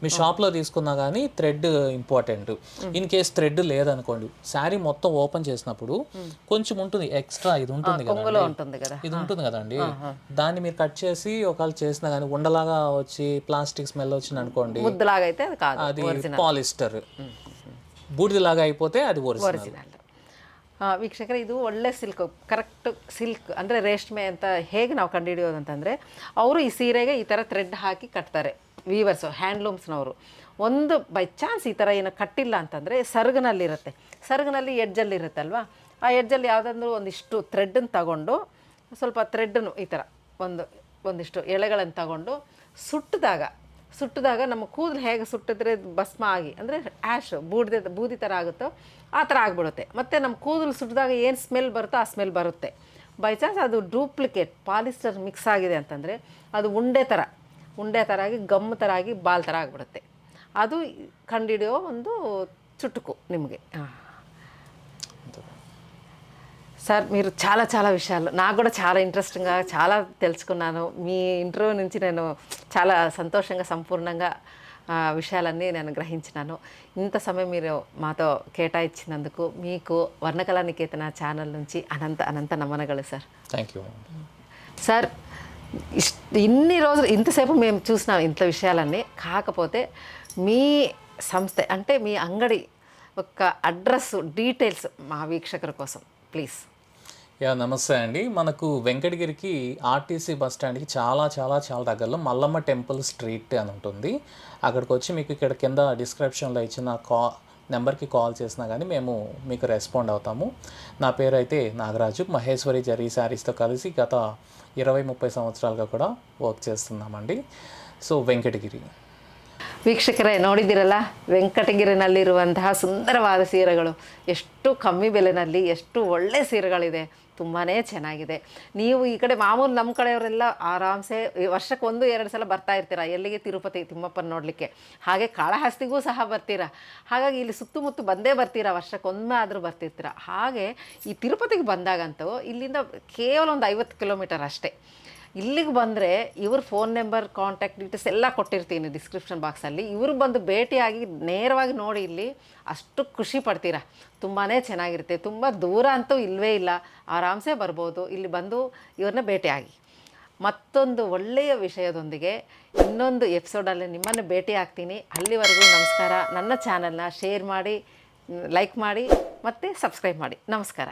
మీ షాప్ లో తీసుకున్నా కానీ thread important. In case thread లేదనుకోండి, శారీ మొత్తం ఓపెన్ చేసినప్పుడు కొంచెం ఉంటుంది ఎక్స్ట్రా, ఇది ఉంటుంది కదా, ఇది ఉంటుంది కదండి, దాన్ని మీరు కట్ చేసి ఒకవేళ చేసినా కానీ ఉండలాగా వచ్చి ప్లాస్టిక్ స్మెల్ వచ్చింది అనుకోండి, ముద్దలాగా అయితే అది ಪಾಲಿಸ್ಟರ್, ಬೂಡಿದಲಾಗ అయిపోతే అది ಒರಿಜಿನಲ್. ವೀಕ್ಷಕರೇ, ಇದು ಒಳ್ಳೆ ಸಿಲ್ಕ್, ಕರೆಕ್ಟ್ ಸಿಲ್ಕ್ ಅಂದರೆ ರೇಷ್ಮೆ ಅಂತ ಹೇಗೆ ನಾವು ಕಂಡುಹಿಡಿಯೋದು ಅಂತಂದರೆ, ಅವರು ಈ ಸೀರೆಗೆ ಈ ಥರ ಥ್ರೆಡ್ ಹಾಕಿ ಕಟ್ತಾರೆ ವೀವರ್ಸು, ಹ್ಯಾಂಡ್ಲೂಮ್ಸ್ನವರು. ಒಂದು ಬೈ ಚಾನ್ಸ್ ಈ ಥರ ಏನೋ ಕಟ್ಟಿಲ್ಲ ಅಂತಂದರೆ ಸರಗಿನಲ್ಲಿರುತ್ತೆ, ಸರಗಿನಲ್ಲಿ ಎಡ್ಜಲ್ಲಿರುತ್ತಲ್ವ, ಆ ಎಡ್ಜಲ್ಲಿ ಯಾವುದಾದ್ರೂ ಒಂದಿಷ್ಟು ಥ್ರೆಡ್ಡನ್ನು ತಗೊಂಡು, ಸ್ವಲ್ಪ ಥ್ರೆಡ್ಡನ್ನು ಈ ಥರ ಒಂದಿಷ್ಟು ಎಳೆಗಳನ್ನು ತಗೊಂಡು ಸುಟ್ಟಿದಾಗ ನಮ್ಮ ಕೂದಲು ಹೇಗೆ ಸುಟ್ಟಿದ್ರೆ ಭಸ್ಮ ಆಗಿ ಅಂದರೆ ಆ್ಯಶ್ ಬೂದಿ ಥರ ಆಗುತ್ತೋ ಆ ಥರ ಆಗಿಬಿಡುತ್ತೆ. ಮತ್ತು ನಮ್ಮ ಕೂದಲು ಸುಟ್ಟಿದಾಗ ಏನು ಸ್ಮೆಲ್ ಬರುತ್ತೋ ಆ ಸ್ಮೆಲ್ ಬರುತ್ತೆ. ಬೈ ಚಾನ್ಸ್ ಅದು ಡೂಪ್ಲಿಕೇಟ್ ಪಾಲಿಸ್ಟರ್ ಮಿಕ್ಸ್ ಆಗಿದೆ ಅಂತಂದರೆ ಅದು ಉಂಡೆ ಥರ ಆಗಿ ಗಮ್ ಥರ ಆಗಿ ಬಾಲ್ ಥರ ಆಗಿಬಿಡುತ್ತೆ. ಅದು ಕಂಡುಹಿಡಿಯೋ ಒಂದು ಚುಟುಕು ನಿಮಗೆ. సార్, మీరు చాలా విషయాలు, నాకు కూడా చాలా ఇంట్రెస్టింగ్గా చాలా తెలుసుకున్నాను. మీ ఇంటర్వ్యూ నుంచి నేను చాలా సంతోషంగా సంపూర్ణంగా విషయాలన్నీ నేను గ్రహించినాను. ఇంత సమయం మీరు మాతో కేటాయించినందుకు మీకు వర్ణకళా నికేతన ఛానల్ నుంచి అనంత నమనಗಳು సార్. Thank you sir. ఇన్ని రోజులు ఇంతసేపు మేము చూసినాం ఇంత విషయాలన్నీ, కాకపోతే మీ సంస్థ అంటే మీ అంగడి ఒక అడ్రస్ డీటెయిల్స్ మా వీక్షకుల కోసం ప్లీజ్. నమస్తే అండి. మనకు వెంకటగిరికి ఆర్టీసీ బస్ స్టాండ్కి చాలా దగ్గరలో మల్లమ్మ టెంపుల్ స్ట్రీట్ అని ఉంటుంది. అక్కడికి వచ్చి మీకు ఇక్కడ కింద డిస్క్రిప్షన్లో ఇచ్చిన నెంబర్కి కాల్ చేసినా కానీ మేము మీకు రెస్పాండ్ అవుతాము. నా పేరు అయితే నాగరాజు. మహేశ్వరి జరీ శారీస్తో కలిసి గత 20-30 సంవత్సరాలుగా కూడా వర్క్ చేస్తున్నామండి. సో వెంకటగిరి. ವೀಕ್ಷಕರೇ ನೋಡಿದ್ದೀರಲ್ಲ, ವೆಂಕಟಗಿರಿನಲ್ಲಿರುವಂತಹ ಸುಂದರವಾದ ಸೀರೆಗಳು ಎಷ್ಟು ಕಮ್ಮಿ ಬೆಲೆಯಲ್ಲಿ ಎಷ್ಟು ಒಳ್ಳೆ ಸೀರೆಗಳಿದೆ, ತುಂಬಾ ಚೆನ್ನಾಗಿದೆ. ನೀವು ಈ ಕಡೆ ಮಾಮೂಲು ನಮ್ಮ ಕಡೆಯವರೆಲ್ಲ ಆರಾಮ್ಸೆ ವರ್ಷಕ್ಕೆ 1-2 ಸಲ ಬರ್ತಾ ಇರ್ತೀರ ಎಲ್ಲಿಗೆ, ತಿರುಪತಿ ತಿಮ್ಮಪ್ಪನ ನೋಡಲಿಕ್ಕೆ, ಹಾಗೆ ಕಾಳಹಸ್ತಿಗೂ ಸಹ ಬರ್ತೀರಾ. ಹಾಗಾಗಿ ಇಲ್ಲಿ ಸುತ್ತಮುತ್ತ ಬಂದೇ ಬರ್ತೀರಾ, ವರ್ಷಕ್ಕೊಮ್ಮೆ ಆದರೂ ಬರ್ತಿರ್ತೀರ. ಹಾಗೆ ಈ ತಿರುಪತಿಗೆ ಬಂದಾಗಂತೂ ಇಲ್ಲಿಂದ ಕೇವಲ ಒಂದು 50 ಕಿಲೋಮೀಟರ್ ಅಷ್ಟೇ. ಇಲ್ಲಿಗೆ ಬಂದರೆ ಇವ್ರ ಫೋನ್ ನಂಬರ್, ಕಾಂಟ್ಯಾಕ್ಟ್ ಡೀಟೇಲ್ಸ್ ಎಲ್ಲ ಕೊಟ್ಟಿರ್ತೀನಿ ಡಿಸ್ಕ್ರಿಪ್ಷನ್ ಬಾಕ್ಸಲ್ಲಿ. ಇವರು ಬಂದು ಭೇಟಿಯಾಗಿ ನೇರವಾಗಿ ನೋಡಿ ಇಲ್ಲಿ ಅಷ್ಟು ಖುಷಿ ಪಡ್ತೀರಾ. ತುಂಬಾ ಚೆನ್ನಾಗಿರುತ್ತೆ. ತುಂಬ ದೂರ ಅಂತೂ ಇಲ್ಲವೇ ಇಲ್ಲ, ಆರಾಮ್ಸೆ ಬರ್ಬೋದು. ಇಲ್ಲಿ ಬಂದು ಇವ್ರನ್ನ ಭೇಟಿಯಾಗಿ ಮತ್ತೊಂದು ಒಳ್ಳೆಯ ವಿಷಯದೊಂದಿಗೆ ಇನ್ನೊಂದು ಎಪಿಸೋಡಲ್ಲಿ ನಿಮ್ಮನ್ನು ಭೇಟಿ ಆಗ್ತೀನಿ. ಅಲ್ಲಿವರೆಗೂ ನಮಸ್ಕಾರ. ನನ್ನ ಚಾನಲ್ನ ಶೇರ್ ಮಾಡಿ, ಲೈಕ್ ಮಾಡಿ ಮತ್ತು ಸಬ್ಸ್ಕ್ರೈಬ್ ಮಾಡಿ. ನಮಸ್ಕಾರ.